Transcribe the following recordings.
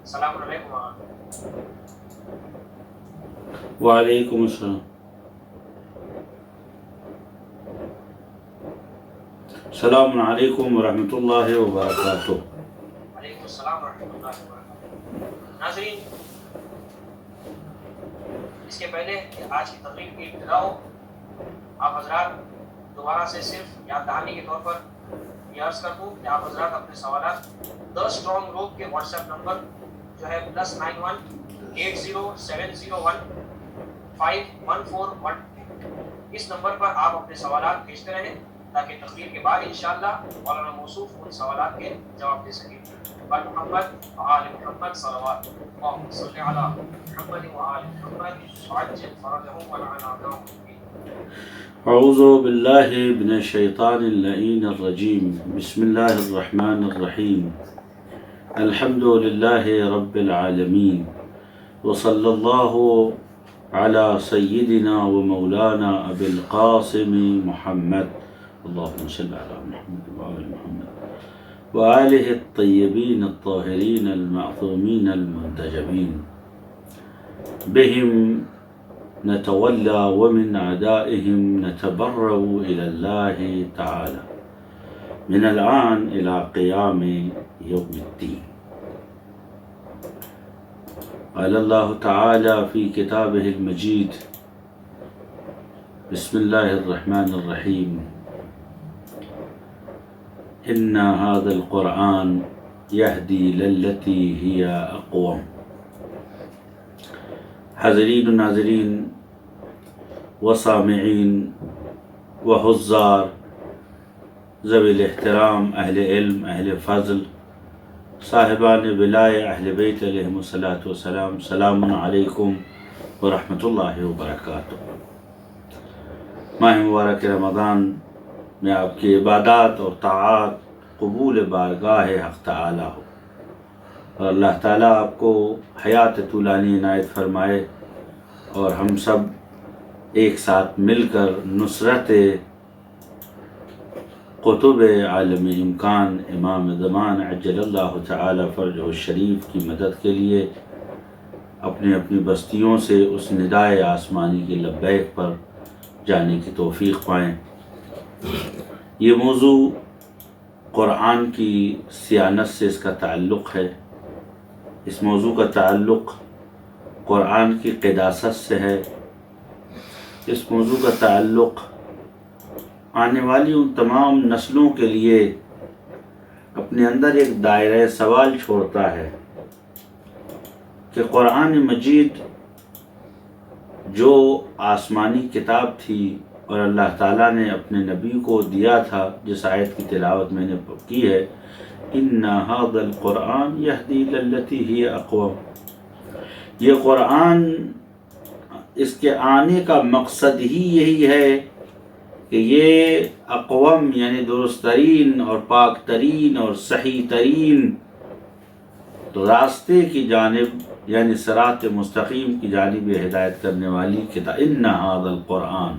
السلام علیکم وعلیکم السلام. السلام علیکم ورحمۃ اللہ وبرکاتہ. وعلیکم السلام ورحمۃ اللہ وبرکاتہ. ناظرین، اس کے پہلے کہ آج کی تقریر کی ابتدا ہو، آپ حضرات دوبارہ سے صرف یاد دہانی کے طور پر یہ عرض کر دوں کہ آپ حضرات اپنے سوالات دا اسٹرانگ گروپ کے واٹس ایپ نمبر جو ہے +91 8070151412 اس نمبر پر آپ اپنے سوالات بھیجتے رہیں تاکہ تقریر کے بعد انشاءاللہ مولانا موصوف ان سوالات کے جواب دے سکیں. محمد وآل محمد صلوات اللہم صلی علی محمد وآل محمد وعجل فرجهم ولعن اعداءهم. اعوذ باللہ من الشیطان اللعین الرجیم. بسم اللہ الرحمن الرحیم. الحمد للہ رب العالمین وصلی اللہ علی سیدنا و مولانا ابی القاسم محمد اللہم صلی علی محمد وآل محمد وآلہ الطیبین الطاہرین المعصومین المنتجبین. بهم نتولى ومن أعدائهم نتبرأ إلى الله تعالى من الآن إلى قيام يوم الدين. قال الله تعالى في كتابه المجيد بسم الله الرحمن الرحيم إن هذا القرآن يهدي للتي هي أقوم. حاضرین و ناظرین و سامعین و حضار ذوی الاحترام، اہل علم، اہل فضل، صاحبان ولایہ، اہل بیت علیہم الصلاۃ والسلام، سلام علیکم ورحمۃ اللہ وبرکاتہ. ماہ مبارک رمضان میں آپ کی عبادات اور طاعات قبول بارگاہ حق تعالی ہو اور اللہ تعالیٰ آپ کو حیات طولانی عنایت فرمائے اور ہم سب ایک ساتھ مل کر نصرت قطب عالم امکان امام زمان عجل اللہ تعالی فرجہ الشریف کی مدد کے لیے اپنی اپنی بستیوں سے اس ندائے آسمانی کے لبیک پر جانے کی توفیق پائیں. یہ موضوع قرآن کی صیانت سے اس کا تعلق ہے. اس موضوع کا تعلق قرآن کی قداست سے ہے. اس موضوع کا تعلق آنے والی ان تمام نسلوں کے لیے اپنے اندر ایک دائرہ سوال چھوڑتا ہے کہ قرآن مجید جو آسمانی کتاب تھی اور اللہ تعالیٰ نے اپنے نبی کو دیا تھا، جس آیت کی تلاوت میں نے کی ہے، ان ھذا القرآن یہدی للتی ہی اقوم. یہ قرآن، اس کے آنے کا مقصد ہی یہی ہے کہ یہ اقوم یعنی درست ترین اور پاک ترین اور صحیح ترین راستے کی جانب یعنی صراط مستقیم کی جانب ہدایت کرنے والی کتاب. ان ھذا القرآن.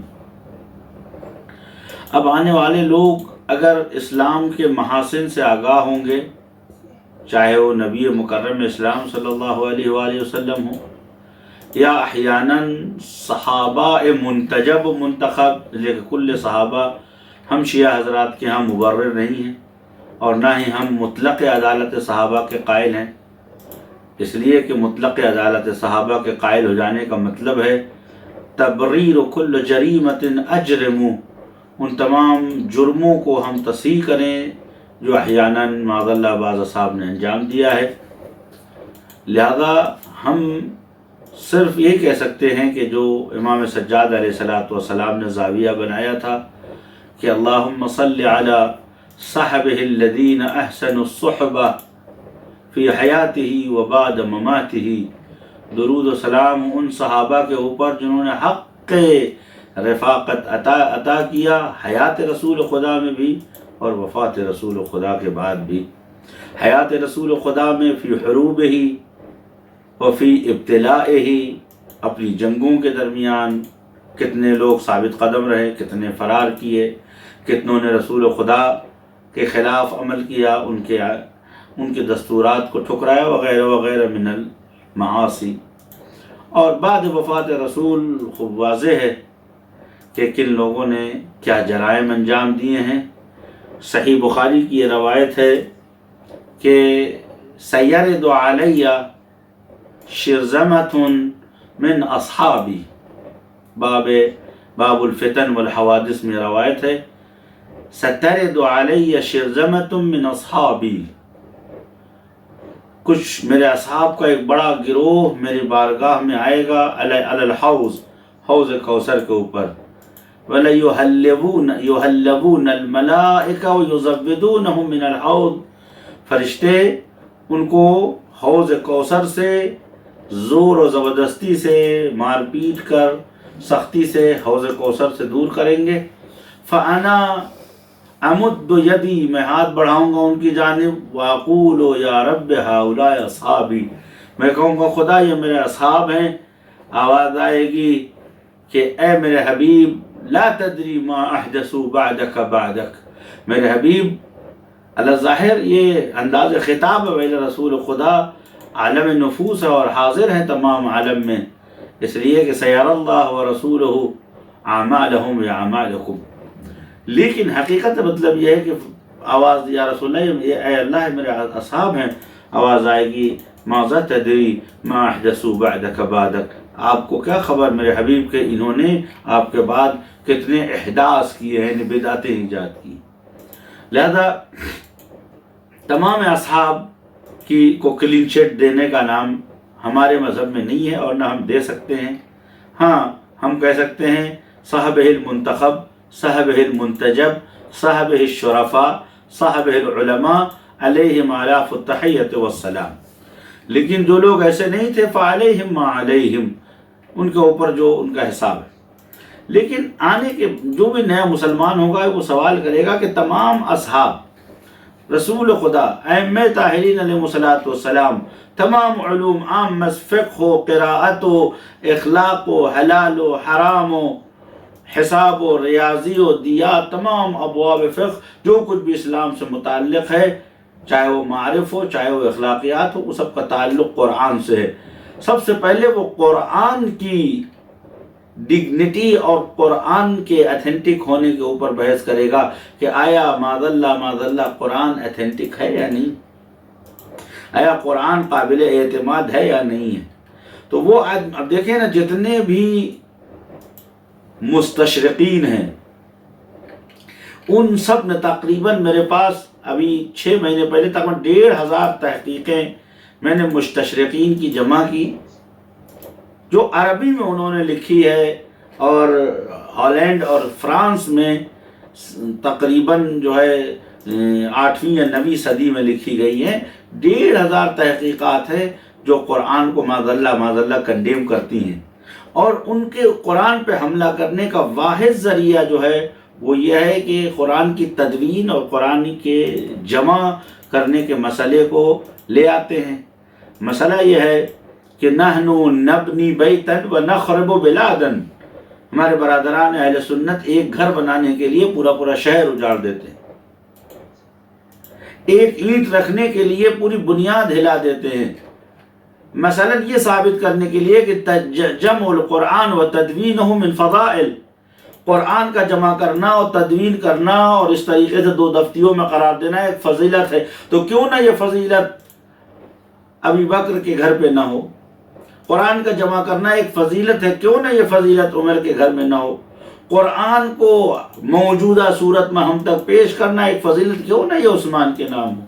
اب آنے والے لوگ اگر اسلام کے محاسن سے آگاہ ہوں گے، چاہے وہ نبی مکرم اسلام صلی اللہ علیہ وآلہ وسلم ہو یا احیاناً صحابہ منتجب منتخب، لیکن کل صحابہ ہم شیعہ حضرات کے ہاں مبرر نہیں ہیں اور نہ ہی ہم مطلق عدالت صحابہ کے قائل ہیں، اس لیے کہ مطلق عدالت صحابہ کے قائل ہو جانے کا مطلب ہے تبریر کل جریمت اجرم، ان تمام جرموں کو ہم تصحیح کریں جو احیاناً معاذ اللہ بعض اصحاب نے انجام دیا ہے. لہذا ہم صرف یہ کہہ سکتے ہیں کہ جو امام سجاد علیہ الصلاۃ والسلام نے زاویہ بنایا تھا کہ اللہم صلی علی صحبہ الذین احسنوا الصحبہ فی حیاتہ و بعد مماتہ، درود و سلام ان صحابہ کے اوپر جنہوں نے حق رفاقت عطا کیا حیات رسول خدا میں بھی اور وفات رسول خدا کے بعد بھی. حیات رسول خدا میں فی حروب ہی وفی ابتلاء ہی، اپنی جنگوں کے درمیان کتنے لوگ ثابت قدم رہے، کتنے فرار کیے، کتنوں نے رسول خدا کے خلاف عمل کیا، ان کے ان کے دستورات کو ٹھکرایا وغیرہ وغیرہ من المعاصی۔ اور بعد وفات رسول خوب واضح ہے کہ کن لوگوں نے کیا جرائم انجام دیے ہیں۔ صحیح بخاری کی یہ روایت ہے کہ سیرد علی شرذمۃ من اصحابی، باب الفتن والحوادث میں روایت ہے، سترد علی شرذمۃ من اصحابی، کچھ میرے اصحاب کا ایک بڑا گروہ میری بارگاہ میں آئے گا، علی الحوض، حوض کوثر کے اوپر، وَلَيُحَلَّبُونَ الْمَلَائِكَةَ وَيُزَوِّدُونَهُم مِّنَ الْحَوْضِ، فرشتے ان کو حوض کوثر سے زور و زبردستی سے مار پیٹ کر سختی سے حوض کوثر سے دور کریں گے۔ فَأَنَا امد یدی، میں ہاتھ بڑھاؤں گا ان کی جانب، وَأَقُولُ يَا رَبِّ هَؤُلَاءِ أَصْحَابِي، میں کہوں گا خدا یہ میرے اصحاب ہیں۔ آواز آئے گی کہ اے میرے حبیب، لا تدری ما احدثوا بعدک بعدک، میرے حبیب اللہ ظاہر یہ انداز خطاب ہے رسول خدا، عالم نفوس ہے اور حاضر ہیں تمام عالم میں، اس لیے کہ سیر اللہ ورسولہ اعمالہم واعمالکم، لیکن حقیقت مطلب یہ ہے کہ آواز یا رسول اللہ، یہ اے اللہ میرے اصحاب ہیں، آواز آئے گی ماذا تدری ما احدثوا بعدک بعدک، آپ کو کیا خبر میرے حبیب کے انہوں نے آپ کے بعد کتنے احداث کیے ہیں، بدعتیں ایجاد کی۔ لہذا تمام اصحاب کو کلین چٹ دینے کا نام ہمارے مذہب میں نہیں ہے اور نہ ہم دے سکتے ہیں۔ ہاں ہم کہہ سکتے ہیں صحبہ المنتخب، صحبہ المنتجب، صحبہ الشرفاء، صحبہ العلماء علیہم آلاف التحیۃ والسلام، لیکن جو لوگ ایسے نہیں تھے فعلیہم ما علیہم، ان کے اوپر جو ان کا حساب ہے۔ لیکن آنے کے جو بھی نیا مسلمان ہوگا وہ سوال کرے گا کہ تمام اصحاب رسول خدا ائمہ طاہرین علیہ الصلوۃ والسلام، تمام علوم عام، فقہ و قراءت و اخلاق و حلال و حرام و حساب و ریاضی و دیات، تمام ابواب فقہ جو کچھ بھی اسلام سے متعلق ہے، چاہے وہ معارف ہو چاہے وہ اخلاقیات ہو، وہ سب کا تعلق قرآن سے ہے۔ سب سے پہلے وہ قرآن کی ڈگنیٹی اور قرآن کے ایتھینٹک ہونے کے اوپر بحث کرے گا کہ آیا معاذ اللہ قرآن ایتھینٹک ہے یا نہیں، آیا قرآن قابل اعتماد ہے یا نہیں ہے۔ تو وہ اب دیکھیں نا، جتنے بھی مستشرقین ہیں ان سب نے تقریباً میرے پاس ابھی 6 مہینے پہلے تقریباً 1500 تحقیقیں میں نے مستشرقین کی جمع کی، جو عربی میں انہوں نے لکھی ہے، اور ہالینڈ اور فرانس میں تقریباً جو ہے 8ویں یا 9ویں صدی میں لکھی گئی ہیں۔ 1500 تحقیقات ہیں جو قرآن کو معاذ اللہ کنڈیم کرتی ہیں، اور ان کے قرآن پہ حملہ کرنے کا واحد ذریعہ جو ہے وہ یہ ہے کہ قرآن کی تدوین اور قرآن کے جمع کرنے کے مسئلے کو لے آتے ہیں۔ مسئلہ یہ ہے کہ نحن نبنی بیتن و نخرب بلادن، ہمارے برادران اہل سنت ایک گھر بنانے کے لیے پورا شہر اجاڑ دیتے ہیں، ایک اینٹ رکھنے کے لیے پوری بنیاد ہلا دیتے ہیں، مثلا یہ ثابت کرنے کے لیے کہ جمع القرآن و تدوینہ من فضائل، قرآن کا جمع کرنا اور تدوین کرنا اور اس طریقے سے 2 دفتیوں میں قرار دینا ایک فضیلت ہے، تو کیوں نہ یہ فضیلت ابی بکر کے گھر پہ نہ ہو؟ قرآن کا جمع کرنا ایک فضیلت ہے، کیوں نہ یہ فضیلت عمر کے گھر میں نہ ہو؟ قرآن کو موجودہ صورت میں ہم تک پیش کرنا ایک فضیلت، کیوں نہ یہ عثمان کے نام ہو؟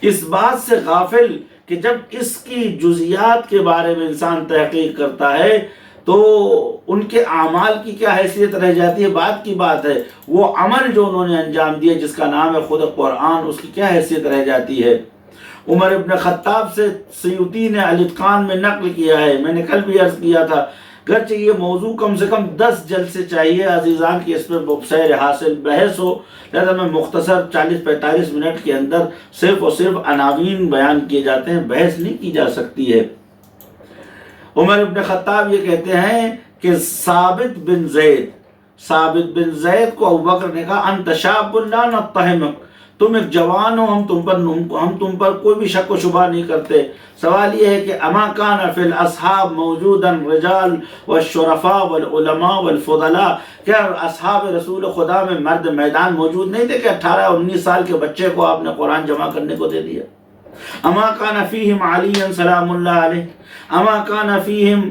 اس بات سے غافل کہ جب اس کی جزیات کے بارے میں انسان تحقیق کرتا ہے تو ان کے اعمال کی کیا حیثیت رہ جاتی ہے، بات کی بات ہے، وہ عمل جو انہوں نے انجام دیا جس کا نام ہے خود قرآن، اس کی کیا حیثیت رہ جاتی ہے۔ عمر ابن خطاب سے سیوطی نے الاتقان میں نقل کیا ہے، میں نے کل بھی عرض کیا تھا، گرچہ یہ موضوع کم سے کم 10 جلسے چاہیے عزیزان کی اس پر سیر حاصل بحث ہو، لہذا میں مختصر 40-45 منٹ کے اندر صرف اور صرف عناوین بیان کیے جاتے ہیں، بحث نہیں کی جا سکتی ہے۔ عمر ابن خطاب یہ کہتے ہیں کہ ثابت بن زید کو ابو بکر نے کہا انت شاب لا نتہمک، تم ایک جوان ہو، ہم تم پر کوئی بھی شک و شبہ نہیں کرتے۔ سوال یہ ہے کہ اما کان فی الاصحاب موجودا رجال والشرفاء والعلماء والفضلاء، کیا اصحاب رسول خدا میں مرد میدان موجود نہیں تھے کہ 18-19 سال کے بچے کو آپ نے قرآن جمع کرنے کو دے دیا؟ اما کان فیہم علی سلام اللہ علیہ، اما کان فیہم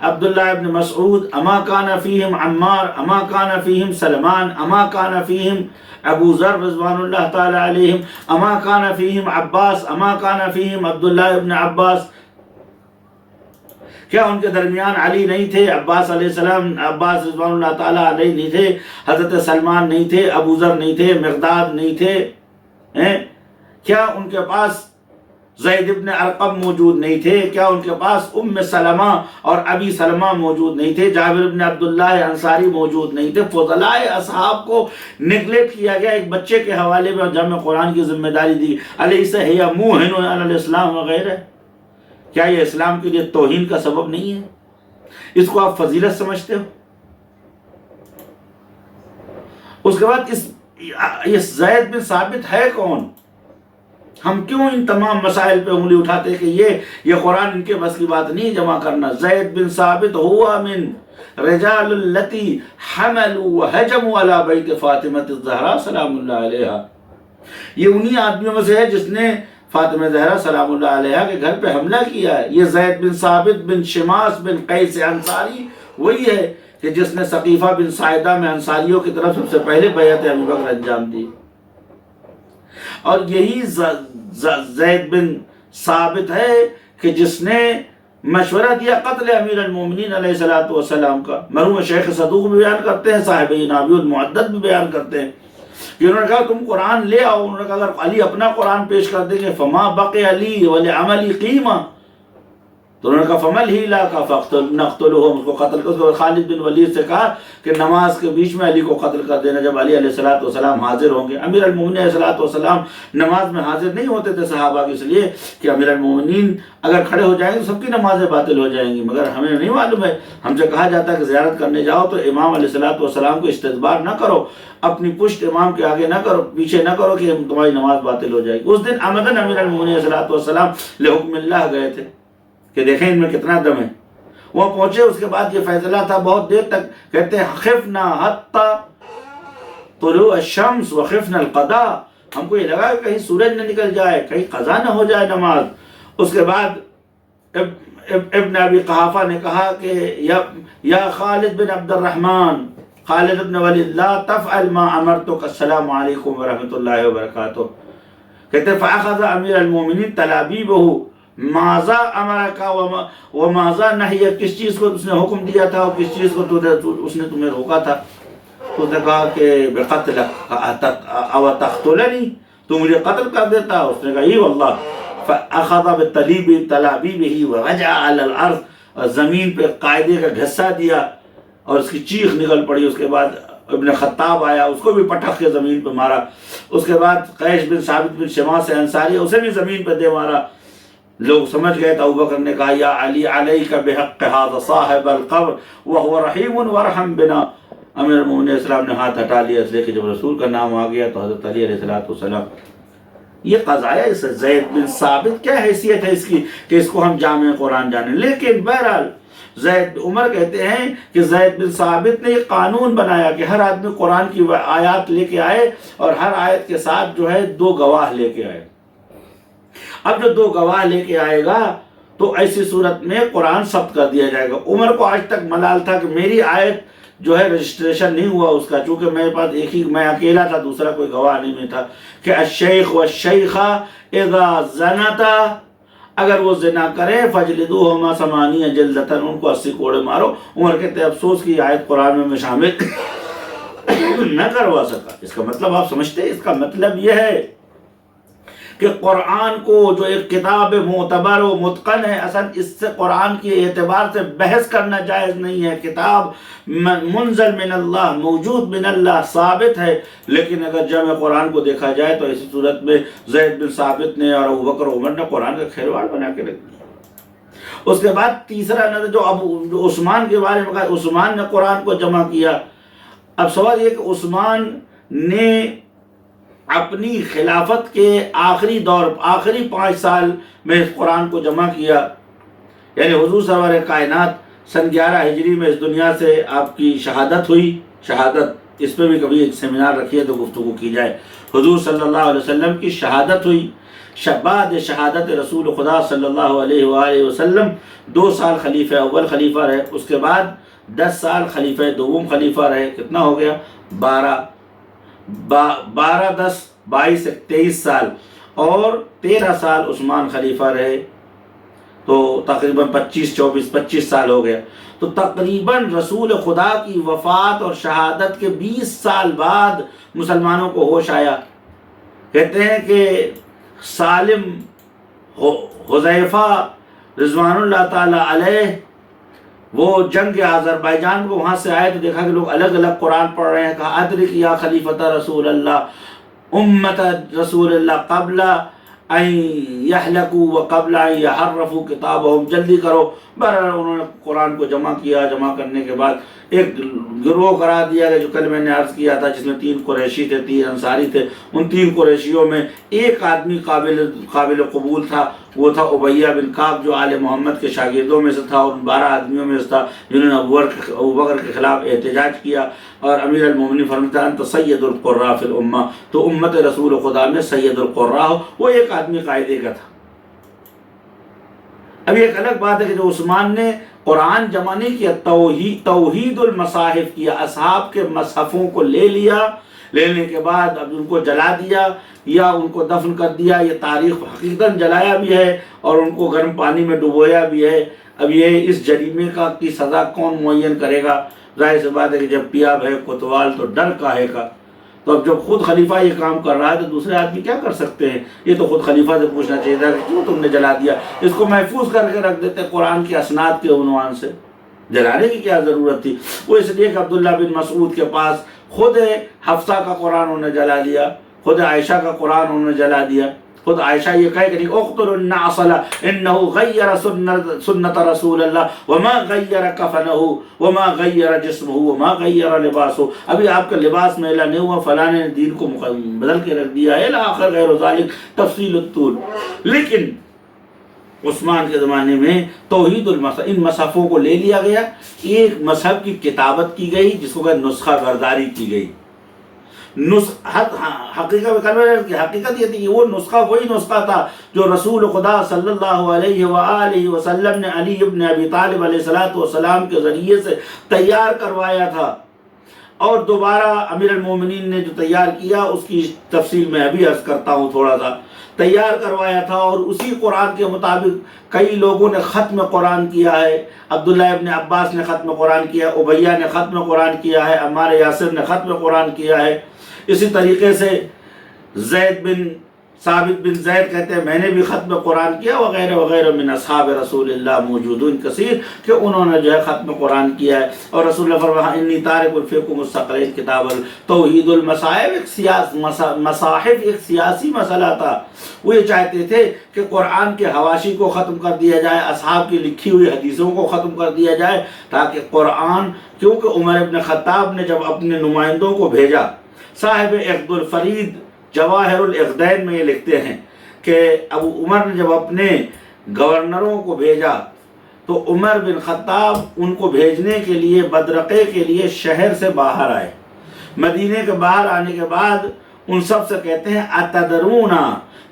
عبداللہ ابن مسعود، اما کان فیہم عمار، اما کان فیہم سلمان، اما کان فیہم ابو ذر رضوان اللہ تعالی علیہم، اما کان فیہم عباس، اما کان فیہم عبداللہ ابن عباس، کیا ان کے درمیان علی نہیں تھے، عباس علیہ السلام، عباس رضوان اللہ تعالی علیہ نہیں تھے، حضرت سلمان نہیں تھے، ابو ذر نہیں تھے، مقداد نہیں تھے؟ کیا ان کے پاس زید ابن ارقم موجود نہیں تھے؟ کیا ان کے پاس ام سلمہ اور ابی سلمہ موجود نہیں تھے؟ جابر ابن عبداللہ انصاری موجود نہیں تھے؟ فضلاء اصحاب کو نگلیکٹ کیا گیا ایک بچے کے حوالے میں جمع قرآن کی ذمہ داری دی، الیس ہی موہن علی الاسلام وغیرہ۔ کیا یہ اسلام کے لیے توہین کا سبب نہیں ہے؟ اس کو آپ فضیلت سمجھتے ہو؟ اس کے بعد یہ زید بن ثابت ہے کون؟ ہم کیوں ان تمام مسائل پہ انگلی اٹھاتے کہ یہ قرآن ان کے بس کی بات نہیں جمع کرنا؟ زید بن ثابت ہوا من رجال التی حملوا وهجموا علی بیت فاطمہ الزہرا سلام اللہ علیہا، یہ انہی آدمیوں میں سے ہے جس نے فاطمہ زہرا سلام اللہ علیہا کے گھر پہ حملہ کیا ہے۔ یہ زید بن ثابت بن شماس بن قیس انصاری وہی ہے کہ جس نے ثقیفہ بن ساعدہ میں انصاریوں کی طرف سب سے پہلے بیعت ابو بکر انجام دی، اور یہی زید بن ثابت ہے کہ جس نے مشورہ دیا قتل امیر المومنین علیہ الصلوۃ والسلام کا۔ مرحوم شیخ صدوق بھی بیان کرتے ہیں، صاحب نابی المعدد بھی بیان کرتے ہیں کہ انہوں نے کہا تم قرآن لے آؤ، انہوں نے کہا اگر علی اپنا قرآن پیش کر دیں گے فما بقی علی ولعملی قیمہ، تو انہوں نے کہا فمل ہی لا کا نقتلہم، اس کو قتل کر۔ خالد بن ولید سے کہا کہ نماز کے بیچ میں علی کو قتل کر دینا جب علی علیہ السلام حاضر ہوں گے۔ امیر المومنین علیہ السلام نماز میں حاضر نہیں ہوتے تھے صحابہ کے، اس لیے کہ امیر المومنین اگر کھڑے ہو جائیں گے تو سب کی نمازیں باطل ہو جائیں گی، مگر ہمیں نہیں معلوم ہے، ہم سے کہا جاتا ہے کہ زیارت کرنے جاؤ تو امام علیہ السلام کو استدبار نہ کرو، اپنی پشت امام کے آگے نہ کرو، پیچھے نہ کرو کہ تمہاری نماز باطل ہو جائے گی۔ اس دن عمدن امیر المومنین علیہ السلام لحکم اللہ گئے تھے کہ دیکھیں ان میں کتنا دم ہے، وہ پہنچے، اس کے بعد یہ فیصلہ تھا بہت دیر تک، کہتے ہیں خفنا حتی طلوع الشمس وخفنا القضاء، ہم کو یہ لگا کہ کہیں سورج نہ نکل جائے، کہیں قضا نہ ہو جائے نماز۔ اس کے بعد ابن ابی قحافہ نے کہا کہ یا خالد بن عبد الرحمن، خالد بن ولید لا تفعل ما امرتک، السلام علیکم ورحمۃ اللہ وبرکاتہ۔ کہتے فاخذ امیر المومنین تلابیبہ، ماذا امرکا وماذا نہیہ، کس چیز کو اس نے حکم دیا تھا اور کس چیز کو اس نے تمہیں روکا تھا؟ تو اس نے کہا کہ بقتلک او تقتلنی، تو مجھے قتل کر دیتا؟ اس نے کہا ای واللہ۔ فاخذ بتلابیبہ ورجع علی الارض، اور زمین پہ قاعدے کا گھسا دیا اور اس کی چیخ نکل پڑی۔ اس کے بعد ابن خطاب آیا، اس کو بھی پٹخ کے زمین پہ مارا۔ اس کے بعد قیس بن ثابت بن شماس انصاری، اسے بھی زمین پہ دے مارا۔ لوگ سمجھ گئے تو ابوبکر نے کہا یا علی علیک بحق ھذا صاحب القبر وهو رحیم ورحم بنا۔ امیر المومنین علیہ السلام نے ہاتھ ہٹا لیا، اس لیے کہ جب رسول کا نام آ گیا تو حضرت علی علیہ السلام، یہ قضایا اس زید بن ثابت کیا حیثیت ہے اس کی کہ اس کو ہم جامع قرآن جانیں؟ لیکن بہرحال زید عمر کہتے ہیں کہ زید بن ثابت نے یہ قانون بنایا کہ ہر آدمی قرآن کی آیات لے کے آئے اور ہر آیت کے ساتھ جو ہے 2 گواہ لے کے آئے۔ اب جو 2 گواہ لے کے آئے گا تو ایسی صورت میں قرآن ثبت کر دیا جائے گا۔ عمر کو آج تک ملال تھا کہ میری آیت جو ہے رجسٹریشن نہیں ہوا اس کا، چونکہ میرے پاس میں اکیلا تھا، دوسرا کوئی گواہ نہیں تھا، کہ الشیخ والشیخہ اذا زنتا، اگر وہ زنا کرے فجلدوہما 80 جلدۃ، ان کو 80 کوڑے مارو۔ عمر کہتے ہیں افسوس کی آیت قرآن میں شامل نہ کروا سکا۔ اس کا مطلب آپ سمجھتے ہیں؟ اس کا مطلب یہ ہے کہ قرآن کو جو ایک کتاب معتبر و متقن ہے، اصل اس سے قرآن کے اعتبار سے بحث کرنا جائز نہیں ہے۔ کتاب منزل من اللہ، موجود من اللہ، ثابت ہے، لیکن اگر جمع قرآن کو دیکھا جائے تو ایسی صورت میں زید بن ثابت نے اور ابوبکر عمر نے قرآن کا کھلواڑ بنا کے رکھ دیا۔ اس کے بعد تیسرا نظر جو عثمان کے بارے میں کہا، عثمان نے قرآن کو جمع کیا۔ اب سوال یہ کہ عثمان نے اپنی خلافت کے آخری دور، آخری 5 سال میں اس قرآن کو جمع کیا، یعنی حضور سرور کائنات سن 11 ہجری میں اس دنیا سے آپ کی شہادت ہوئی۔ شہادت، اس پہ بھی کبھی ایک سیمینار رکھیے تو گفتگو کی جائے۔ حضور صلی اللہ علیہ وسلم کی شہادت ہوئی، بعد شہادت رسول خدا صلی اللہ علیہ وآلہ وسلم 2 سال خلیفہ اول خلیفہ رہے، اس کے بعد 10 سال خلیفہ دوم خلیفہ رہے۔ کتنا ہو گیا؟ 12 10 22 23 سال، اور 13 سال عثمان خلیفہ رہے، تو تقریباً 25 سال ہو گیا۔ تو تقریباً رسول خدا کی وفات اور شہادت کے 20 سال بعد مسلمانوں کو ہوش آیا۔ کہتے ہیں کہ سالم حذیفہ رضوان اللہ تعالی علیہ وہ جنگ آذربائیجان کو وہاں سے آئے تو دیکھا کہ لوگ الگ الگ قرآن پڑھ رہے ہیں۔ کہا ادرک یا خلیفۃ رسول اللہ امت رسول اللہ قبل ان یحلقوا وقبل ان یحرفوا کتابہم، جلدی کرو۔ بہرحال انہوں نے قرآن کو جمع کیا، جمع کرنے کے بعد ایک گروہ قرار دیا گیا، جو کل میں نے عرض کیا تھا، جس میں 3 قریشی تھے، 3 انصاری تھے۔ ان 3 قریشیوں میں ایک آدمی قابل قبول تھا، وہ تھا ابیہ بن کعب، جو آل محمد کے شاگردوں میں سے تھا، اور 12 آدمیوں میں سے تھا جنہوں نے ابوبکر کے خلاف احتجاج کیا، اور امیر المومنین فرماتا انت سید القراء فی الامہ، تو امت رسول خدا میں سید القراء ہو۔ وہ ایک آدمی قاعدے کا تھا۔ اب ایک الگ بات ہے کہ جو عثمان نے قرآن جمع نہیں کیا، توحید المصاحف کیا، اصحاب کے مصحفوں کو لے لیا، لینے کے بعد اب ان کو جلا دیا یا ان کو دفن کر دیا۔ یہ تاریخ حقیقتاً جلایا بھی ہے اور ان کو گرم پانی میں ڈبویا بھی ہے۔ اب یہ اس جریمے کی سزا کون معین کرے گا؟ ظاہر سی بات ہے کہ جب پیاب ہے کوتوال تو ڈر کاہے کا۔ تو اب جب خود خلیفہ یہ کام کر رہا ہے تو دوسرے آدمی کیا کر سکتے ہیں؟ یہ تو خود خلیفہ سے پوچھنا چاہیے تھا کہ کیوں تم نے جلا دیا؟ اس کو محفوظ کر کے رکھ دیتے قرآن کے اسناد کے عنوان سے، جلانے کی کیا ضرورت تھی؟ وہ اس لیے کہ عبداللہ بن مسعود کے پاس خود حفصہ کا قرآن انہوں نے جلا دیا، خود عائشہ کا قرآن انہوں نے جلا دیا۔ خود عائشہ یہ کہے کہ نہیں اقتلوا النعصل انہ غیر سنت رسول اللہ وما غیر کفنہ وما غیر جسمہ وما غیر لباسہ، ابھی آپ کا لباس میلا نہیں ہوا، فلاں نے دین کو بدل کے رکھ دیا ہے، الی آخر غیر ذالک تفصیل الطول۔ لیکن عثمان کے زمانے میں توحید ان مصحفوں کو لے لیا گیا، ایک مصحف کی کتابت کی گئی جس کو کہ نسخہ برداری کی گئی۔ حقیقت یہ تھی کہ وہ نسخہ وہی نسخہ تھا جو رسول خدا صلی اللہ علیہ وآلہ وسلم نے علی ابن ابی طالب علیہ السلام کے ذریعے سے تیار کروایا تھا، اور دوبارہ امیر المومنین نے جو تیار کیا اس کی تفصیل میں ابھی عرض کرتا ہوں تھوڑا سا۔ تیار کروایا تھا اور اسی قرآن کے مطابق کئی لوگوں نے ختم قرآن کیا ہے۔ عبداللہ ابن عباس نے ختم قرآن کیا، ابیہ نے ختم قرآن کیا ہے، عمار یاسر نے ختم قرآن کیا ہے۔ اسی طریقے سے ثابت بن زید کہتے ہیں میں نے بھی ختم قرآن کیا، وغیرہ وغیرہ من اصحاب رسول اللہ موجودون کثیر، کہ انہوں نے جو ہے ختم قرآن کیا ہے۔ اور رسول اللہ فرمایا انی تارک فیکم الثقلین کتاب توحید المصاحف، مصاحف ایک سیاسی مسئلہ تھا۔ وہ یہ چاہتے تھے کہ قرآن کے حواشی کو ختم کر دیا جائے، اصحاب کی لکھی ہوئی حدیثوں کو ختم کر دیا جائے، تاکہ قرآن، کیونکہ عمر ابن خطاب نے جب اپنے نمائندوں کو بھیجا، صاحب عقد الفرید جواہر الاقدین میں یہ لکھتے ہیں کہ ابو عمر نے جب اپنے گورنروں کو بھیجا تو عمر بن خطاب ان کو بھیجنے کے لیے بدرقے کے لیے شہر سے باہر آئے۔ مدینے کے باہر آنے کے بعد ان سب سے کہتے ہیں اتدرون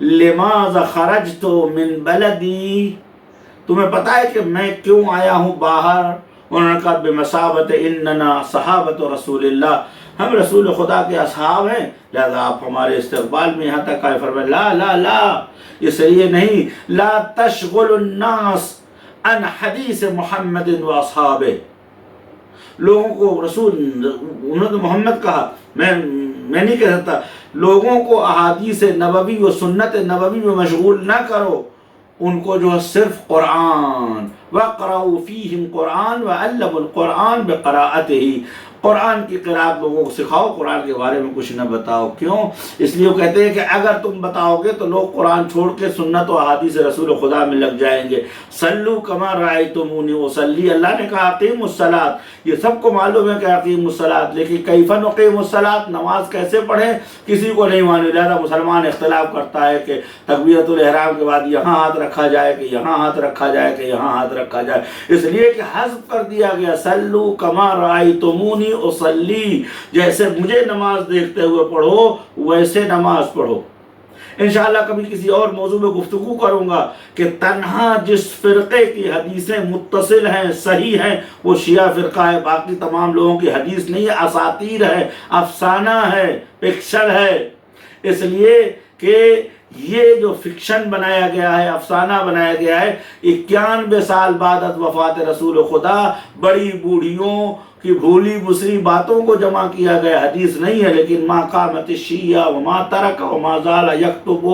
لماذا خرجت من بلدی، تمہیں پتہ ہے کہ میں کیوں آیا ہوں باہر؟ انہوں نے کہا بمثابت اننا صحابت رسول اللہ، ہم رسول خدا کے اصحاب ہیں، لہذا آپ ہمارے استقبال میں یہاں تک آئے۔ فرمایا لا لا لا، اس لیے نہیں، لا تشغل الناس عن حدیث محمد و اصحابہ، لوگوں کو رسول، انہوں نے محمد کہا، میں نہیں کہہ سکتا، لوگوں کو احادیث نبوی و سنت نبوی میں مشغول نہ کرو، ان کو جو ہے صرف قرآن وَقْرَؤُوا فِيهِمْ قرآن وَعَلَّمُوا القرآن بِقِرَاءَتِهِ، قرآن کی قراءت لوگوں کو سکھاؤ، قرآن کے بارے میں کچھ نہ بتاؤ۔ کیوں؟ اس لیے وہ کہتے ہیں کہ اگر تم بتاؤ گے تو لوگ قرآن چھوڑ کے سنت و احادیث رسول خدا میں لگ جائیں گے۔ صلو کما رأیتمونی اصلی، اللہ نے کہا اقیم الصلاۃ، یہ سب کو معلوم ہے کہ اقیم الصلاۃ، لیکن کیف نقیم الصلاۃ، نماز کیسے پڑھیں کسی کو نہیں معلوم۔ لہٰذا مسلمان اختلاف کرتا ہے کہ تکبیرۃ الاحرام کے بعد یہاں ہاتھ رکھا جائے کہ یہاں ہاتھ رکھا جائے کہ یہاں ہاتھ رکھا جائے، اس لیے کہ حذف کر دیا گیا صلو کما رأیتمونی اصلی، جیسے مجھے نماز دیکھتے ہوئے پڑھو ویسے نماز پڑھو۔ انشاءاللہ کبھی کسی اور موضوع میں گفتگو کروں گا کہ تنہا جس فرقے کی حدیثیں متصل ہیں، صحیح ہیں، وہ شیعہ فرقہ ہے، باقی تمام لوگوں کی حدیث نہیں ہے، اساطیر ہے، افسانہ ہے، فکشن ہے۔ اس لیے کہ یہ جو فکشن بنایا گیا ہے، افسانہ بنایا گیا ہے، 91 سال بعد از وفات رسول خدا بڑی بوڑھیوں کی بھولی بسری باتوں کو جمع کیا گیا، حدیث نہیں ہے، لیکن ما قامت الشیعہ وما ترک وما زال یکتب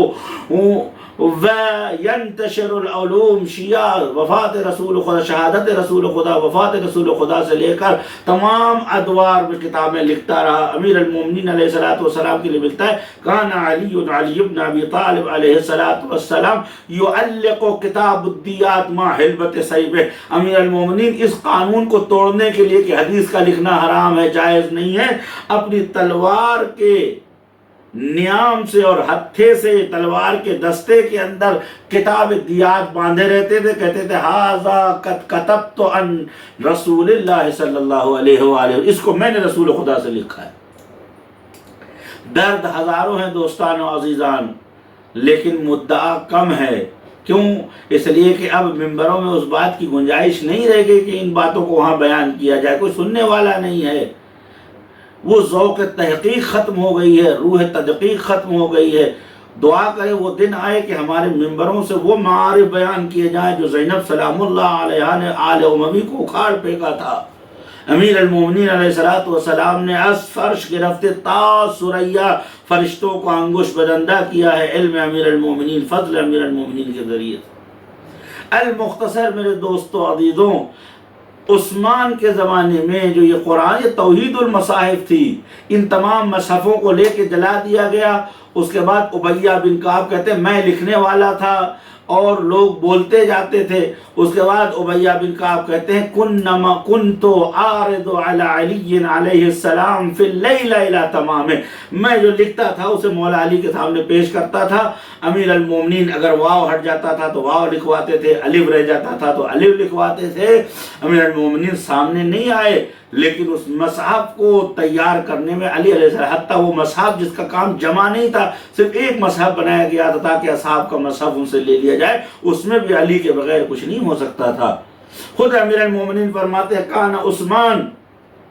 وینتشر العلوم، شیعہ وفات رسول خدا، شہادت رسول خدا، وفات رسول خدا سے لے کر تمام ادوار میں کتابیں لکھتا رہا۔ امیر المومنین علیہ الصلوۃ والسلام کے لیے ملتا ہے کان علی بن ابی طالب علیہ الصلوۃ والسلام یعلق کتاب الدیات مع حلبۃ سیفہ، امیر المومنین اس قانون کو توڑنے کے لیے کہ حدیث کا لکھنا حرام ہے، جائز نہیں ہے، اپنی تلوار کے نیام سے اور ہتھے سے، تلوار کے دستے کے اندر کتاب دیات باندھے رہتے تھے، کہتے تھے ھذا قد کتبت عن رسول اللہ صلی اللہ علیہ وآلہ، اس کو میں نے رسول خدا سے لکھا ہے۔ درد ہزاروں ہیں دوستان و عزیزان، لیکن مدعا کم ہے۔ کیوں؟ اس لیے کہ اب ممبروں میں اس بات کی گنجائش نہیں رہ گئی کہ ان باتوں کو وہاں بیان کیا جائے، کوئی سننے والا نہیں ہے، وہ ذوق تحقیق ختم ہو گئی ہے، روح تدقیق ختم ہو گئی ہے۔ دعا کریں وہ دن آئے کہ ہمارے ممبروں سے وہ معارف بیان کیے جائیں جو زینب سلام اللہ علیہا نے آل اموی کو اکھاڑ پھینکا تھا۔ امیر المومنین علیہ الصلوۃ والسلام نے از فرش گرفتے تا ثریا فرشتوں کو انگوش بدندہ کیا ہے، علم امیر المومنین، فضل امیر المومنین کے ذریعے۔ المختصر میرے دوستو عزیزوں، عثمان کے زمانے میں جو یہ قرآن، یہ توحید المصاحف تھی، ان تمام مصحفوں کو لے کے جلا دیا گیا۔ اس کے بعد ابیہ بن کعب کہتے ہیں میں لکھنے والا تھا اور لوگ بولتے جاتے تھے۔ اس کے بعد ابیہ بن کعب کہتے ہیں کنت اعرض علی علی علیہ السلام فی اللیل الی تمام، میں جو لکھتا تھا اسے مولا علی کے سامنے پیش کرتا تھا۔ امیر المومنین اگر واو ہٹ جاتا تھا تو واو لکھواتے تھے، الف رہ جاتا تھا تو الف لکھواتے تھے۔ امیر المومنین سامنے نہیں آئے، لیکن اس مصحف کو تیار کرنے میں علی علیہ السلام، حتیٰ وہ مصحف جس کا کام جمع نہیں تھا، صرف ایک مصحف بنایا گیا تھا تاکہ اصحاب کا مصحف ان سے لے لیا جائے، اس میں بھی علی کے بغیر کچھ نہیں ہو سکتا تھا۔ خود امیر المومنین فرماتے ہیں کان عثمان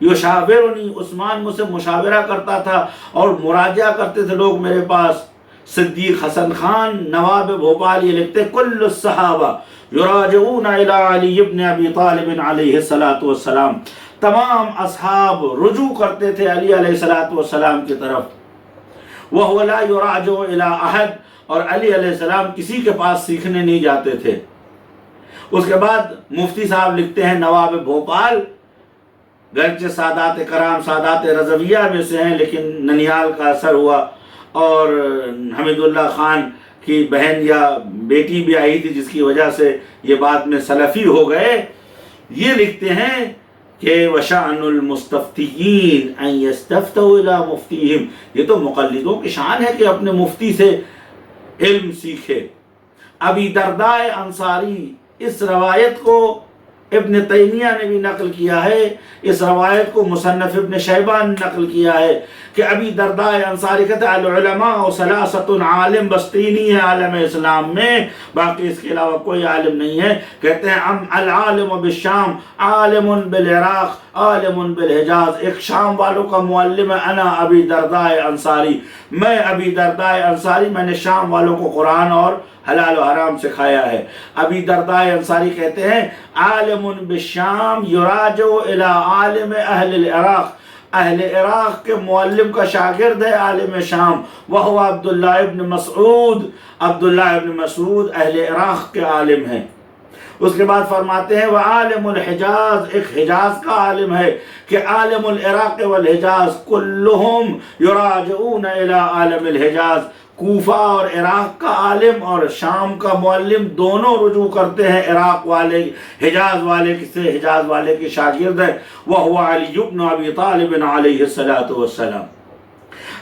یشاورنی، عثمان مجھ سے مشاورہ کرتا تھا اور مراجعہ کرتے تھے لوگ میرے پاس۔ صدیق حسن خان نواب بھوپال یہ لکھتے کل الصحابہ یراجعون الی علی ابن ابی طالب علیہ الصلوۃ والسلام، تمام اصحاب رجوع کرتے تھے علی علیہ الصلوۃ والسلام کی طرف۔ وَهُوَ لَا يُرَاجِعُ إِلَىٰ أَحَدٍ، اور علی علیہ السلام کسی کے پاس سیکھنے نہیں جاتے تھے۔ اس کے بعد مفتی صاحب لکھتے ہیں نواب بھوپال، گرچہ سادات کرام سادات رضویہ میں سے ہیں لیکن ننیال کا اثر ہوا، اور حمید اللہ خان کی بہن یا بیٹی بھی آئی تھی جس کی وجہ سے یہ بعد میں سلفی ہو گئے۔ یہ لکھتے ہیں کہ وَشَأْنُ الْمُسْتَفْتِيِّينَ أَن يَسْتَفْتَوْا إِلَىٰ مُفْتِيهِمْ، یہ تو مقلدوں کی شان ہے کہ اپنے مفتی سے علم سیکھے۔ ابی درداء انصاری، اس روایت کو ابن تیمیہ نے بھی نقل کیا ہے، اس روایت کو مصنف ابن شیبہ نے نقل کیا ہے کہ ابی درداء انصاری کہتے ہیں العلماء ثلاثۃ، عالم بستینی ہے عالم اسلام میں، باقی اس کے علاوہ کوئی عالم نہیں ہے۔ کہتے ہیں العالم بالشام، عالم بالعراق، عالم بالحجاز، ایک شام والوں کا معلم ہے انا ابی درداء انصاری، میں ابی درداء انصاری، میں نے شام والوں کو قرآن اور حلال و حرام سکھایا ہے۔ ابی درداء انصاری کہتے ہیں عالم بالشام یراجع الی عالم اہل العراق، اہل عراق کے معلم کا شاگرد ہے عالم شام، وہ عبداللہ ابن مسعود، عبداللہ ابن مسعود اہل عراق کے عالم ہیں۔ اس کے بعد فرماتے ہیں وعالم الحجاز، ایک حجاز کا عالم ہے کہ عالم العراق والحجاز کلہم یراجعون الی عالم الحجاز، کوفہ اور عراق کا عالم اور شام کا معلم دونوں رجوع کرتے ہیں عراق والے حجاز والے سے، حجاز والے کے شاگرد ہیں۔ وہو علی بن ابی طالب علیہ السلام،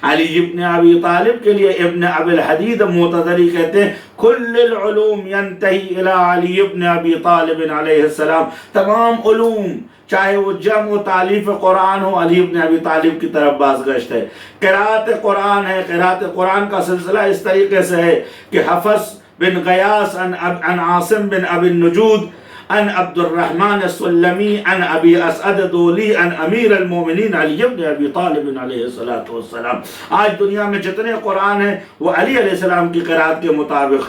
علی ابن ابی طالب کے لیے ابن ابی الحدید معتزلی کہتے ہیں کل العلوم ینتہی الی علی ابن ابی طالب علیہ السلام، تمام علوم چاہے وہ جمع و تالیف قرآن ہو، علی ابن ابی طالب کی طرف باز گشت ہے۔ قراءت قرآن ہے، قراءت قرآن کا سلسلہ اس طریقے سے ہے کہ حفص بن غیاث عن عاصم بن ابی النجود عن عبد الرحمن السلمی عن ابی اسعد دولی عن امیر المومنین علی ابن ابی طالب علیہ السلام۔ آج دنیا میں جتنے قرآن ہیں وہ علی علیہ السلام کی قراءت کے مطابق۔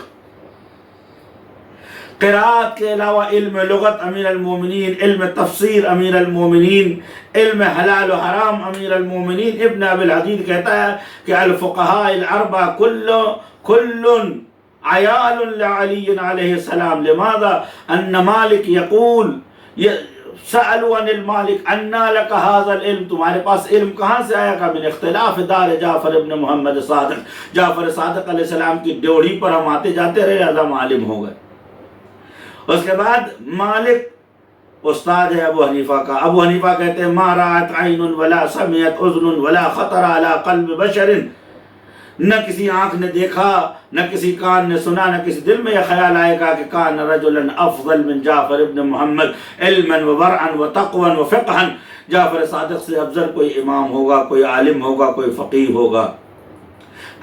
قراءت کے علاوہ علم لغت امیر المومنین، علم تفسیر امیر المومنین، علم حلال و حرام امیر المومنین۔ ابن ابی الحدید کہتا ہے کہ الفقہاء الاربع کل عیال لعلی علیہ السلام، لماذا ان مالک یقول سألوا عن المالک انا لک هذا العلم، تمہارے پاس علم کہاں سے آیا کا؟ من اختلاف دار جعفر ابن محمد صادق، جعفر صادق علیہ السلام کی ڈیوڑی پر ہم آتے جاتے رہے، اعظم عالم ہو گئے۔ اس کے بعد مالک استاد ہے ابو حنیفہ کا، ابو حنیفہ کہتے ہیں ما رأت عین ولا سمعت اذن ولا خطر علی قلب بشر، نہ کسی آنکھ نے دیکھا، نہ کسی کان نے سنا، نہ کسی دل میں یہ خیال آئے گا کہ کان رجلا افضل من جعفر ابن محمد علما و ورعا و تقوا و فقہا، جعفر صادق سے افضل کوئی امام ہوگا، کوئی عالم ہوگا، کوئی فقیہ ہوگا۔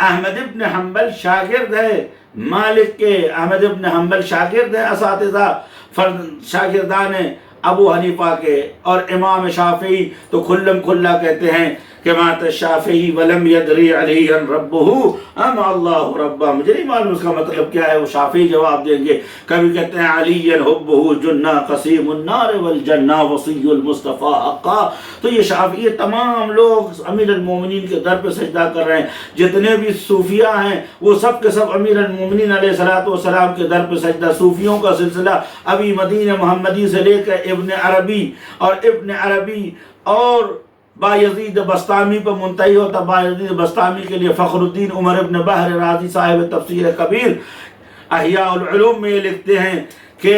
احمد ابن حنبل شاگرد ہے مالک کے، احمد ابن حنبل شاگرد ہے، اساتذہ شاگردان ابو حنیفہ کے، اور امام شافعی تو کھلم کھلا کہتے ہیں کہ مات الشافعی ولم یدری علی ربہ ام اللہ ربہ، مجھے نہیں معلوم اس کا مطلب کیا ہے، وہ شافعی جواب دیں گے۔ کبھی کہتے ہیں علی حبہ جنہ قسیم النار والجنہ وصی المصطفیٰ حقا، تو یہ شافعی تمام لوگ امیر المومنین کے در پہ سجدہ کر رہے ہیں، جتنے بھی صوفیہ ہیں وہ سب کے سب امیر المومنین علیہ السلام کے در پہ سجدہ۔ صوفیوں کا سلسلہ ابھی مدینہ محمدی سے لے کر ابن عربی اور بایزید بسطامی پر منتہی ہوتا۔ بایزید بسطامی کے لیے فخر الدین عمر ابن بحر رازی صاحب تفسیر کبیر احیاء العلوم میں لکھتے ہیں کہ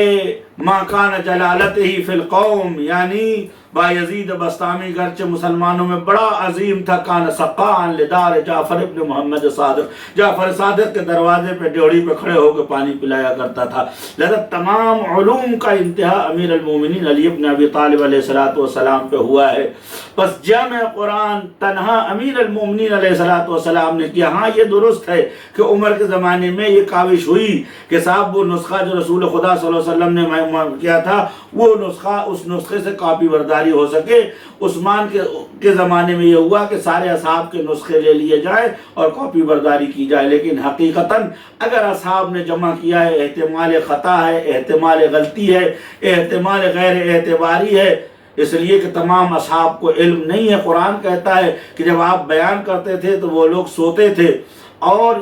ما کان جلالتہ فی القوم، یعنی بایزید بسطامی گرچہ مسلمانوں میں بڑا عظیم تھا، کان سقاء لدار جعفر ابن محمد صادق، جعفر صادق کے دروازے پہ ڈیوڑی پہ کھڑے ہو کے پانی پلایا کرتا تھا۔ لہذا تمام علوم کا انتہا امیر المومنین علی ابن ابی طالب علیہ السلام پہ ہوا ہے۔ بس جمع قرآن تنہا امیر المومنین علیہ السلام نے کیا۔ ہاں یہ درست ہے کہ عمر کے زمانے میں یہ کاوش ہوئی کہ صاحب وہ نسخہ جو رسول خدا صلی اللہ علیہ وسلم نے کیا تھا وہ نسخہ، اس نسخے سے کاپی برداری ہو سکے۔ عثمان کے زمانے میں یہ ہوا کہ سارے اصحاب کے نسخے لے لیے جائے اور کاپی برداری کی جائے، لیکن حقیقتاً اگر اصحاب نے جمع کیا ہے احتمال خطا ہے، احتمال غلطی ہے، احتمال غیر اعتباری ہے، اس لیے کہ تمام اصحاب کو علم نہیں ہے۔ قرآن کہتا ہے کہ جب آپ بیان کرتے تھے تو وہ لوگ سوتے تھے اور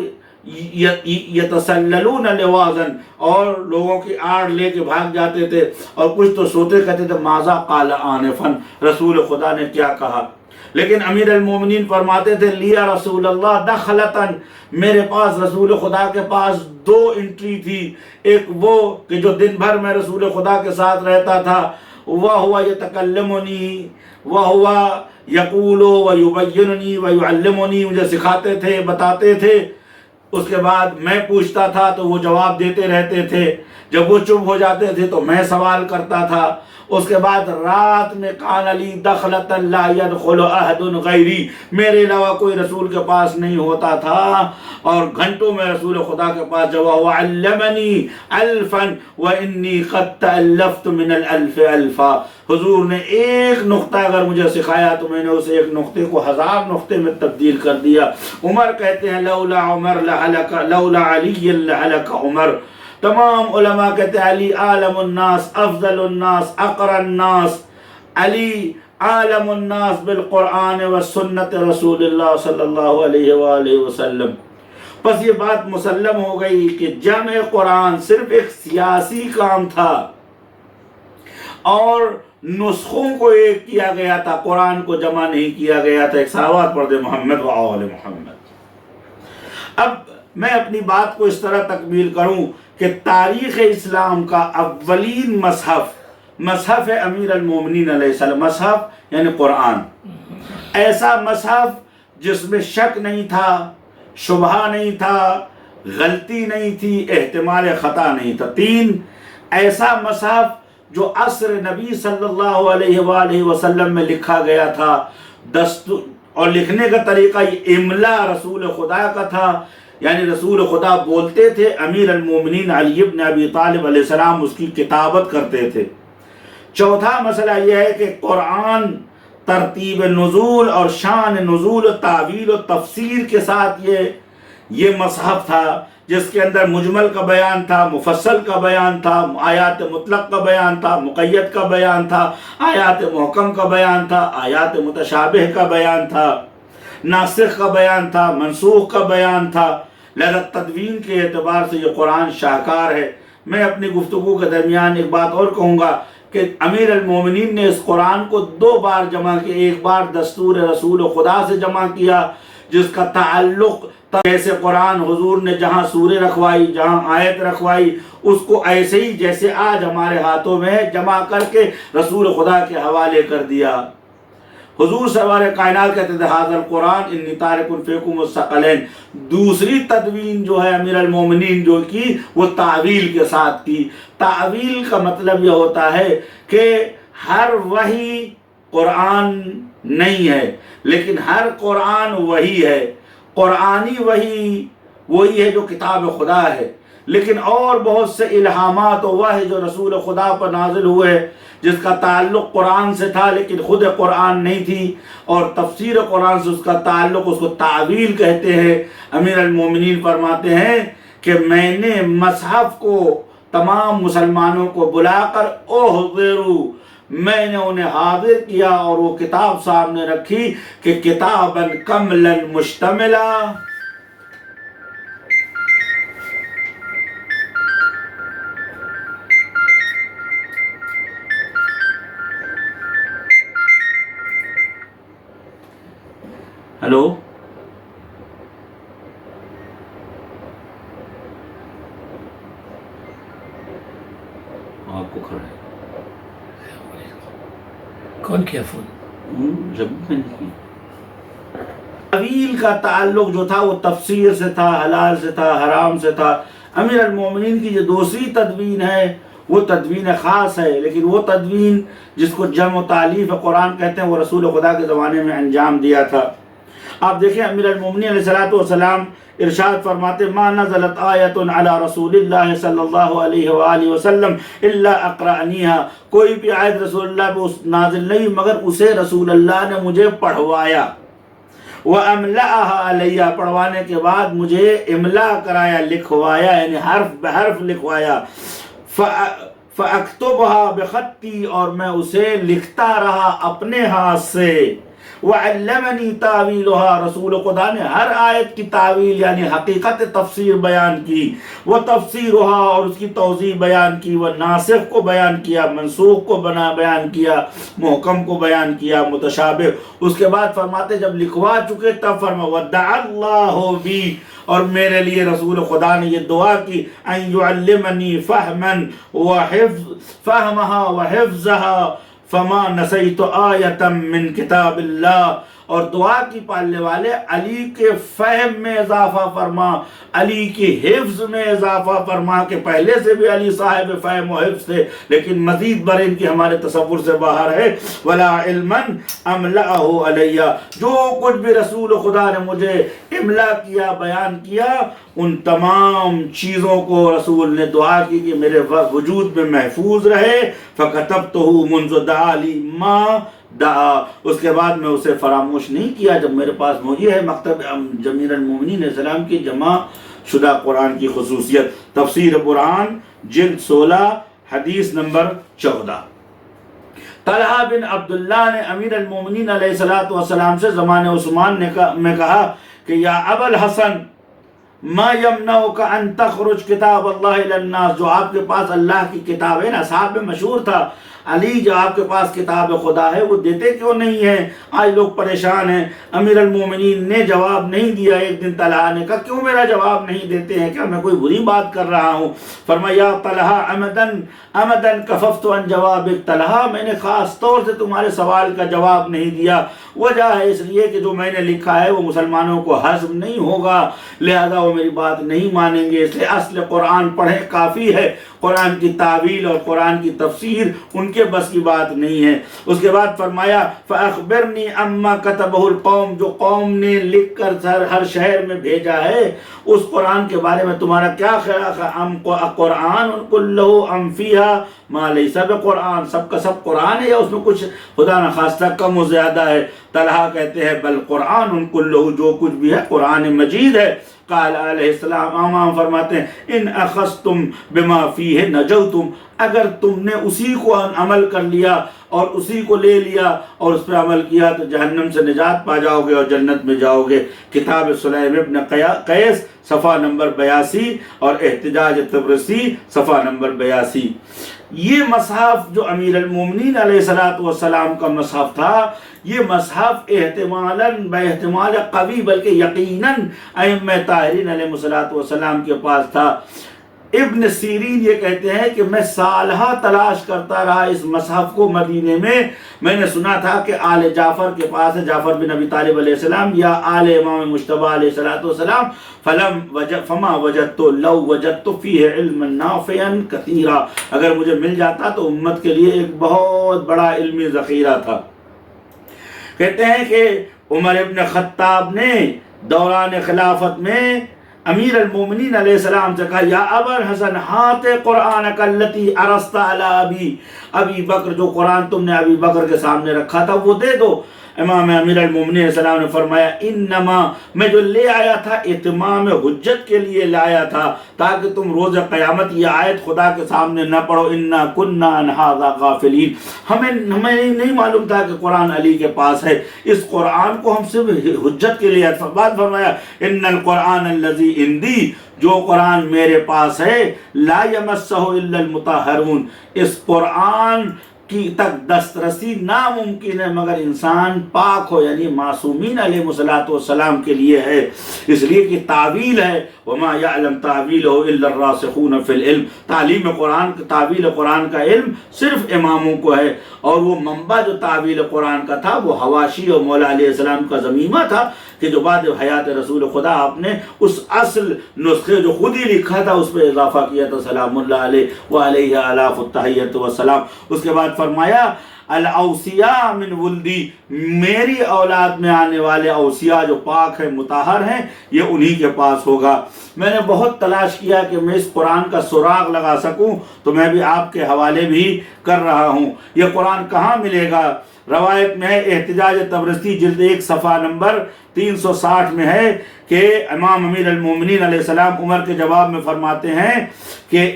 یتسللون لوازن، اور لوگوں کی آڑ لے کے بھاگ جاتے تھے، اور کچھ تو سوتے کہتے تھے ماذا قال آنفا، رسول خدا نے کیا کہا۔ لیکن امیر المومنین فرماتے تھے لیا رسول اللہ دخلتن، میرے پاس رسول خدا کے پاس دو انٹری تھی، ایک وہ کہ جو دن بھر میں رسول خدا کے ساتھ رہتا تھا، وَهُوَ يَتَكَلَّمُنِي وَهُوَ يَقُولُ وَيُبَيِّنُنِي وَيُعَلِّمُنِي، مجھے سکھاتے تھے، بتاتے تھے، اس کے بعد میں پوچھتا تھا تو وہ جواب دیتے رہتے تھے، جب وہ چپ ہو جاتے تھے تو میں سوال کرتا تھا۔ اس کے بعد رات میں کان علی دخلۃ لا يدخل احد غیری، میرے علاوہ کوئی رسول کے پاس نہیں ہوتا تھا، اور گھنٹوں میں رسول خدا کے پاس جب وہ علمنی الفا وانی قد تألفت من الالف الفا، حضور نے ایک نقطہ اگر مجھے سکھایا تو میں نے اسے ایک نقطے کو 1000 نقطے میں تبدیل کر دیا۔ عمر کہتے ہیں لولا عمر لہلک، لولا علی لہلک عمر۔ تمام علماء کہتے ہیں علی عالم الناس، افضل الناس، اقرا الناس، علی عالم الناس بالقرآن و سنت رسول اللہ صلی اللہ علیہ وآلہ وسلم۔ بس یہ بات مسلم ہو گئی کہ جمع قرآن صرف ایک سیاسی کام تھا اور نسخوں کو ایک کیا گیا تھا، قرآن کو جمع نہیں کیا گیا تھا۔ ایک صلوات پڑھ دے محمد و آل محمد۔ اب میں اپنی بات کو اس طرح تکمیل کروں کہ تاریخ اسلام کا اولین مصحف ہے امیر المومنین علیہ السلام، مصحف یعنی قرآن، ایسا مصحف جس میں شک نہیں تھا، شبہ نہیں تھا، غلطی نہیں تھی، احتمال خطا نہیں تھا۔ 3 ایسا مصحف جو عصر نبی صلی اللہ علیہ وآلہ وسلم میں لکھا گیا تھا، اور لکھنے کا طریقہ یہ املا رسول خدا کا تھا، یعنی رسول خدا بولتے تھے، امیر المومنین علی بن ابی طالب علیہ السلام اس کی کتابت کرتے تھے۔ 4 مسئلہ یہ ہے کہ قرآن ترتیب نزول اور شان نزول و تعویل و تفسیر کے ساتھ یہ مصحف تھا، جس کے اندر مجمل کا بیان تھا، مفصل کا بیان تھا، آیات مطلق کا بیان تھا، مقید کا بیان تھا، آیات محکم کا بیان تھا، آیات متشابہ کا بیان تھا، ناسخ کا بیان تھا، منسوخ کا بیان تھا۔ لہذا تدوین کے اعتبار سے یہ قرآن شاہکار ہے۔ میں اپنی گفتگو کے درمیان ایک بات اور کہوں گا کہ امیر المومنین نے اس قرآن کو 2 بار جمع کیا۔ ایک بار دستور رسول خدا سے جمع کیا، جس کا تعلق جیسے قرآن حضور نے جہاں سورہ رکھوائی، جہاں آیت رکھوائی، اس کو ایسے ہی جیسے آج ہمارے ہاتھوں میں ہے جمع کر کے رسول خدا کے حوالے کر دیا۔ حضور سرور کائنات کہتے تھے ھذا القرآن انی تارک فیکم الثقلین۔ دوسری تدوین جو ہے امیر المومنین جو کی، وہ تعویل کے ساتھ کی۔ تعویل کا مطلب یہ ہوتا ہے کہ ہر وحی قرآن نہیں ہے، لیکن ہر قرآن وحی ہے۔ قرآنی وحی وہی ہے جو کتاب خدا ہے، لیکن اور بہت سے الہامات و وحی جو رسول خدا پر نازل ہوئے، جس کا تعلق قرآن سے تھا لیکن خود قرآن نہیں تھی، اور تفسیر قرآن سے اس کا تعلق، اس کو تعویل کہتے ہیں۔ امیر المومنین فرماتے ہیں کہ میں نے مصحف کو تمام مسلمانوں کو بلا کر احضروا، میں نے انہیں حاضر کیا اور وہ کتاب سامنے رکھی کہ کتاباً کملا مشتملا، ہلو آپ کو کھڑا ہے کون کیا فون؟ جب میں نے کی تعویل کا تعلق جو تھا وہ تفسیر سے تھا، حلال سے تھا، حرام سے تھا۔ امیر المومنین کی جو دوسری تدوین ہے وہ تدوین خاص ہے، لیکن وہ تدوین جس کو جمع و تالیف قرآن کہتے ہیں وہ رسول خدا کے زمانے میں انجام دیا تھا۔ آپ دیکھیں امیر المومنین علیہ السلام ارشاد فرماتے ما نزلت آیت علی رسول اللہ صلی اللہ علیہ وآلہ وسلم الا اقرأنیہا، کوئی بھی آیت رسول اللہ پہ نازل نہیں مگر اسے رسول اللہ نے مجھے پڑھوایا، وَأَمْلَأَهَا عَلَيَّ، پڑھوانے کے بعد مجھے املا کرایا، لکھوایا، یعنی حرف بحرف لکھوایا، فَأَكْتُبْهَا بِخَطِّي، اور میں اسے لکھتا رہا اپنے ہاتھ سے، وَعَلَّمَنِي تَعْوِيلُهَا، رسول خدا نے ہر آیت کی تعویل یعنی حقیقت تفسیر بیان کی، وَتَفْسِيرُهَا، اور اس کی توضیح بیان کی، ناسخ کو بیان کیا، منسوخ کو بیان کیا، محکم کو بیان کیا، متشابہ۔ اس کے بعد فرماتے جب لکھوا چکے تب فرما وَدَّعَ اللَّهُ بِي، اور میرے لیے رسول خدا نے یہ دعا کی أَن يُعَلِّمَنِي فَهْمَهَا وَحِفْظَهَا فما نسیت آیتا من کتاب اللہ، اور دعا کی پالنے والے علی کے فہم میں اضافہ فرما، علی کی حفظ میں اضافہ فرما، کہ پہلے سے بھی علی صاحب فہم و حفظ تھے لیکن مزید بر ان کی ہمارے تصور سے باہر ہے۔ ولا علما املأہ علیہ، جو کچھ بھی رسول خدا نے مجھے املا کیا، بیان کیا، ان تمام چیزوں کو رسول نے دعا کی کہ میرے وجود میں محفوظ رہے۔ فکتبتہ منذ دعا لی ما دعا، اس کے بعد میں اسے فراموش نہیں کیا جب میرے پاس یہ ہے مکتب امیر المومنین علیہ السلام کی جمع شدہ قرآن کی خصوصیت۔ تفسیر قرآن جلد 16 حدیث نمبر 14۔ طلحہ بن عبداللہ نے امیر المومنین علیہ السلام سے زمانہ عثمان میں کہا کہ یا ابا الحسن ما یمنعک ان تخرج کتاب اللہ الی الناس، جو آپ کے پاس اللہ کی کتاب ہے نا، صحاب میں مشہور تھا علی جو آپ کے پاس کتاب خدا ہے وہ دیتے کیوں نہیں ہیں؟ آج لوگ پریشان ہیں۔ امیر المومنین نے جواب نہیں دیا، ایک دن طلحہ نے کہا کیوں میرا جواب نہیں دیتے ہیں، کیا میں کوئی بری بات کر رہا ہوں؟ فرمایا طلحہ عمدن کففت عن جوابک، طلحہ میں نے خاص طور سے تمہارے سوال کا جواب نہیں دیا، وجہ ہے اس لیے کہ جو میں نے لکھا ہے وہ مسلمانوں کو ہضم نہیں ہوگا، لہذا وہ میری بات نہیں مانیں گے، اس لیے اصل قرآن پڑھیں کافی ہے، قرآن کی تعویل اور قرآن کی تفسیر ان کے بس کی بات نہیں ہے۔ اس کے بعد فرمایا فَأَخْبِرْنِي عَمَّا كَتَبَهُ الْقَوْمُ، جو قوم نے لکھ کر ہر شہر میں بھیجا ہے اس قرآن کے بارے میں تمہارا کیا خیال ہے؟ قرآن كُلُّهُ أَمْ فِيهَا مَا لَيْسَ بِقُرْآن، سب کا سب قرآن ہے یا اس میں کچھ خدا نخواستہ کم و زیادہ ہے؟ طلحہ کہتے ہیں بل قرآن كُلُّهُ، جو کچھ بھی ہے قرآن مجید ہے۔ قال علیہ السلام، امام فرماتے ہیں ان اخذتم بما فیہ نجوتم، اگر تم نے اسی کو عمل کر لیا اور اسی کو لے لیا اور اس پہ عمل کیا تو جہنم سے نجات پا جاؤ گے اور جنت میں جاؤ گے۔ کتاب سلیم ابن قیس صفحہ نمبر 82 اور احتجاج طبرسی صفحہ نمبر 82۔ یہ مصحف جو امیر المومنین علیہ السلام کا مصحف تھا، یہ مصحف احتمال قوی بلکہ یقیناً ائمہ طاہرین علیہ السلام کے پاس تھا۔ ابن سیرین یہ کہتے ہیں کہ میں سالہ تلاش کرتا رہا اس مصحف کو مدینے میں نے سنا تھا کہ آل جعفر کے پاس ہے، جعفر بن ابی طالب علیہ السلام یا آل امام مجتبیٰ علیہ السلام، فما وجدت لو وجدت فیہ علما نافعا کثیرا، اگر مجھے مل جاتا تو امت کے لیے ایک بہت بڑا علمی ذخیرہ تھا۔ کہتے ہیں کہ عمر ابن خطاب نے دوران خلافت میں امیر المومنین علیہ السلام سے کہا یا ابا الحسن ہات قرآنک الذی عرضت علی ابی بکر، جو قرآن تم نے ابی بکر کے سامنے رکھا تھا وہ دے دو۔ امام امیر المومنین علیہ السلام نے فرمایا انما، میں جو لے آیا تھا اتمام حجت کے لیے لایا تھا تاکہ تم روز قیامت یہ آیت خدا کے سامنے نہ پڑھو انا کنا عن ھذا غافلین، ہمیں نہیں معلوم تھا کہ قرآن علی کے پاس ہے، اس قرآن کو ہم صرف حجت کے لیے بعد فرمایا ان القرآن الذی عندی، جو قرآن میرے پاس ہے لا یمسہ الا المطہرون، اس قرآن کی تک دسترسی ناممکن ہے مگر انسان پاک ہو، یعنی معصومین علیہ السلام کے لیے ہے، اس لیے کہ تعویل ہے وما یعلم تعویلہ الا الراسخون فی العلم، تعلیم قرآن تعویل قرآن کا علم صرف اماموں کو ہے، اور وہ منبع جو تعویل قرآن کا تھا وہ حواشی اور مولا علیہ السلام کا ضمیمہ تھا کہ جو بعد حیات رسول خدا آپ نے اس اصل نسخے جو خود ہی لکھا تھا اس پہ اضافہ کیا تھا سلام اللہ علیہ وعلیہ آلاف التحیۃ والسلام۔ اس کے بعد فرمایا الاوصیاء من ولدی، میری اولاد میں آنے والے اوصیاء جو پاک ہیں مطہر ہیں یہ انہی کے پاس ہوگا۔ میں نے بہت تلاش کیا کہ میں اس قرآن کا سراغ لگا سکوں تو میں بھی آپ کے حوالے بھی کر رہا ہوں۔ یہ قرآن کہاں ملے گا؟ روایت میں ہے احتجاج طبرسی جلد 1 صفحہ نمبر 360 میں ہے کہ امام امیر المومنین علیہ السلام عمر کے جواب میں فرماتے ہیں کہ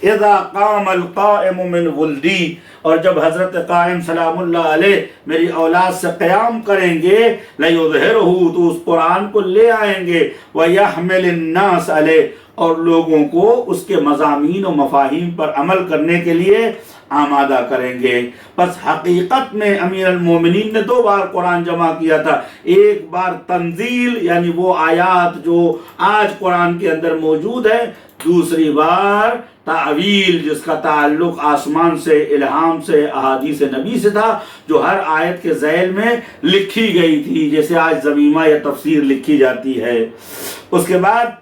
اذا قام القائم من ولدی، اور جب حضرت قائم سلام اللہ علیہ میری اولاد سے قیام کریں گے لَيُظْهِرُهُ، تو اس قرآن کو لے آئیں گے وَيَحْمِلِ النَّاسَ عَلَيْهِ، اور لوگوں کو اس کے مضامین و مفاہیم پر عمل کرنے کے لیے آمادہ کریں گے۔ پس حقیقت میں امیر المومنین نے 2 بار قرآن جمع کیا تھا، ایک بار تنزیل یعنی وہ آیات جو آج قرآن کے اندر موجود ہے، دوسری بار تعویل جس کا تعلق آسمان سے الہام سے احادیث نبی سے تھا، جو ہر آیت کے ذیل میں لکھی گئی تھی جیسے آج ضمیمہ یا تفسیر لکھی جاتی ہے۔ اس کے بعد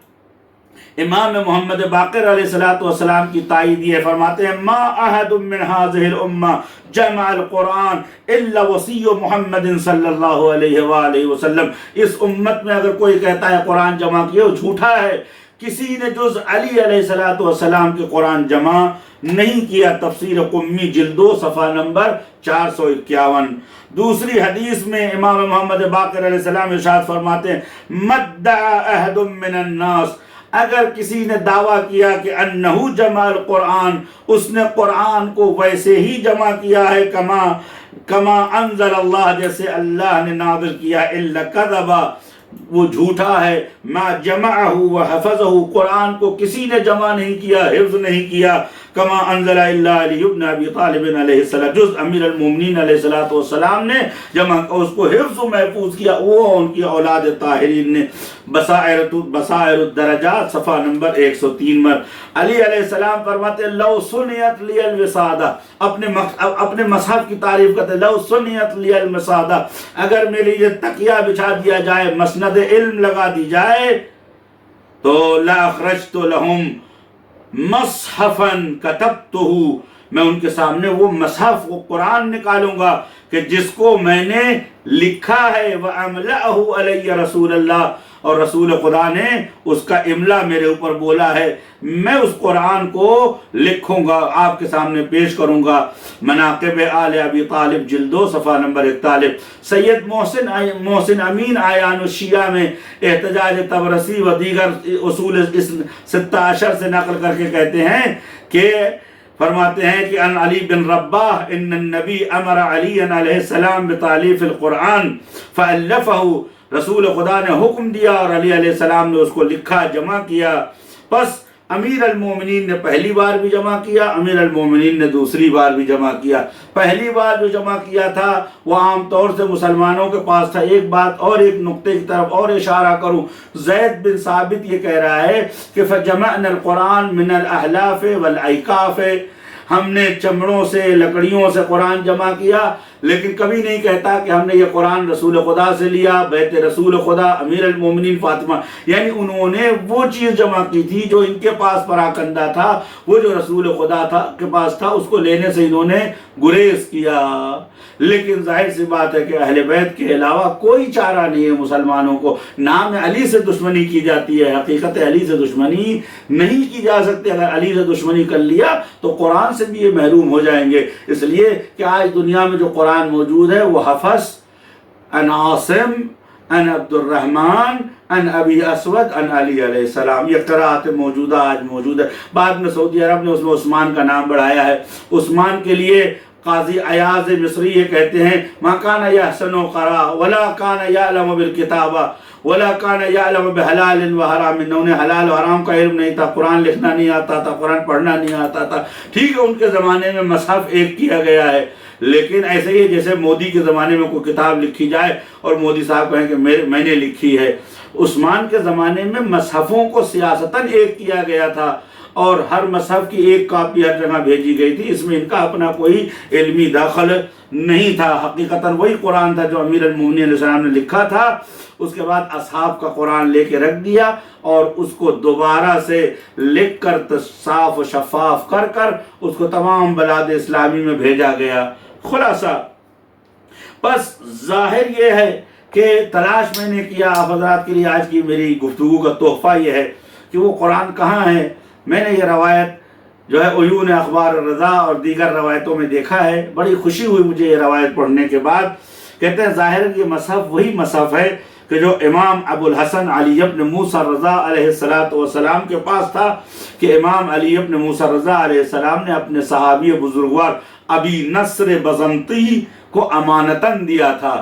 امام محمد باقر علیہ السلام کی تائید یہ فرماتے ہیں ما احد من هذه الامہ جمع القرآن الا وصی محمد صلی اللہ علیہ وآلہ وسلم، اس امت میں اگر کوئی کہتا ہے قرآن جمع کیا وہ جھوٹا ہے، کسی نے جز علی علیہ السلام کے قرآن جمع نہیں کیا۔ تفسیر قمی جلد 2 صفحہ نمبر 451۔ دوسری حدیث میں امام محمد باقر علیہ السلام ارشاد فرماتے ہیں مدعا احد من الناس، اگر کسی نے دعویٰ کیا کہ انہو جمع القرآن، اس نے قرآن کو ویسے ہی جمع کیا ہے کما انزل اللہ، جیسے اللہ نے نازل کیا، الا کذبا، وہ جھوٹا ہے. ما جمعہ و حفظہ، قرآن کو کسی نے جمع نہیں کیا، حفظ نہیں کیا. کما انزل الا علی بن ابی طالب علیہ السلام، جز امیر المومنین علیہ السلام نے جمع اس کو حفظ و محفوظ کیا، وہ ان کی اولاد طاہرین نے. بصائر الدرجات صفحہ نمبر 103 میں علی علیہ السلام فرماتے لو سنیت لی الوسادہ، اپنے مصحف کی تعریف کرتے لو سنیت لی الوسادہ، اگر میرے لیے تکیہ بچھا دیا جائے، مسند علم لگا دی جائے، تو لا اخرجت لهم مصحفا کتبتہ، میں ان کے سامنے وہ مصحف، وہ قرآن نکالوں گا کہ جس کو میں نے لکھا ہے، وَأَمْلَأَهُ عَلَيَّ رسول اللہ، اور رسول خدا نے اس کا املا میرے اوپر بولا ہے، میں اس قرآن کو لکھوں گا، آپ کے سامنے پیش کروں گا. مناقب آل ابی طالب جلد 2 صفحہ نمبر 41. سید محسن امین آیان الشیعہ میں احتجاج طبرسی و دیگر اصول 16 سے نقل کر کے کہتے ہیں کہ فرماتے ہیں کہ ان علی بن رباح ان النبی امر علی علیہ السلام بتالیف القرآن فالفہ، رسول خدا نے حکم دیا اور علی علیہ السلام نے اس کو لکھا، جمع کیا. پس امیر المومنین نے پہلی بار بھی جمع کیا، امیر المومنین نے دوسری بار بھی جمع کیا. پہلی بار جو جمع کیا تھا وہ عام طور سے مسلمانوں کے پاس تھا. ایک بات اور، ایک نقطے کی طرف اور اشارہ کروں، زید بن ثابت یہ کہہ رہا ہے کہ فجمعنا القرآن من الاحلاف والایکاف، ہم نے چمڑوں سے، لکڑیوں سے قرآن جمع کیا، لیکن کبھی نہیں کہتا کہ ہم نے یہ قرآن رسول خدا سے لیا، بیت رسول خدا امیر المومنین فاطمہ، یعنی انہوں نے وہ چیز جمع کی تھی جو ان کے پاس پراکندہ تھا، وہ جو رسول خدا کے پاس تھا، اس کو لینے سے انہوں نے گریز کیا. لیکن ظاہر سی بات ہے کہ اہل بیت کے علاوہ کوئی چارہ نہیں ہے مسلمانوں کو. نام علی سے دشمنی کی جاتی ہے، حقیقت علی سے دشمنی نہیں کی جا سکتی. اگر علی سے دشمنی کر لیا تو قرآن سے بھی یہ محروم ہو جائیں گے. اس لیے کہ آج دنیا میں جو قرآن موجود ہے وہ حفص ان عاصم ان عبد الرحمن ان ابی اسود ان علی علیہ السلام، یہ قرأت موجودہ آج موجود ہے. بعد میں سعودی عرب نے اس میں عثمان کا نام بڑھایا ہے. عثمان کے لیے قاضی ایاز مصری یہ کہتے ہیں ما کان یحسن قرا ولا کان یعلم بالکتابہ ولا کان یعلم بحلال و حرام، انہیں حلال و حرام کا علم نہیں تھا، قرآن لکھنا نہیں آتا تھا، قرآن پڑھنا نہیں آتا تھا. ٹھیک ہے ان کے زمانے میں مصحف ایک کیا گیا ہے، لیکن ایسے ہی جیسے مودی کے زمانے میں کوئی کتاب لکھی جائے اور مودی صاحب کہیں کہ میں نے لکھی ہے. عثمان کے زمانے میں مصحفوں کو سیاستاً ایک کیا گیا تھا اور ہر مصحف کی ایک کاپی ہر جگہ بھیجی گئی تھی. اس میں ان کا اپنا کوئی علمی دخل نہیں تھا. حقیقتاً وہی قرآن تھا جو امیر المومنین علیہ السلام نے لکھا تھا. اس کے بعد اصحاب کا قرآن لے کے رکھ دیا اور اس کو دوبارہ سے لکھ کر صاف و شفاف کر کر اس کو تمام بلاد اسلامی میں بھیجا گیا. خلاصہ بس ظاہر یہ ہے کہ تلاش میں نے کیا، آپ حضرات کے لیے آج کی میری گفتگو کا تحفہ یہ ہے کہ وہ قرآن کہاں ہے. میں نے یہ روایت جو ہے عیون اخبار الرضا اور دیگر روایتوں میں دیکھا ہے. بڑی خوشی ہوئی مجھے یہ روایت پڑھنے کے بعد. کہتے ہیں ظاہر یہ مصحف وہی مصحف ہے کہ جو امام ابو الحسن علی ابن موسیٰ رضا علیہ السلام کے پاس تھا، کہ امام علی ابن موسیٰ رضا علیہ السلام نے اپنے صحابی بزرگوار ابی نصر بزنطی کو امانتاً دیا تھا،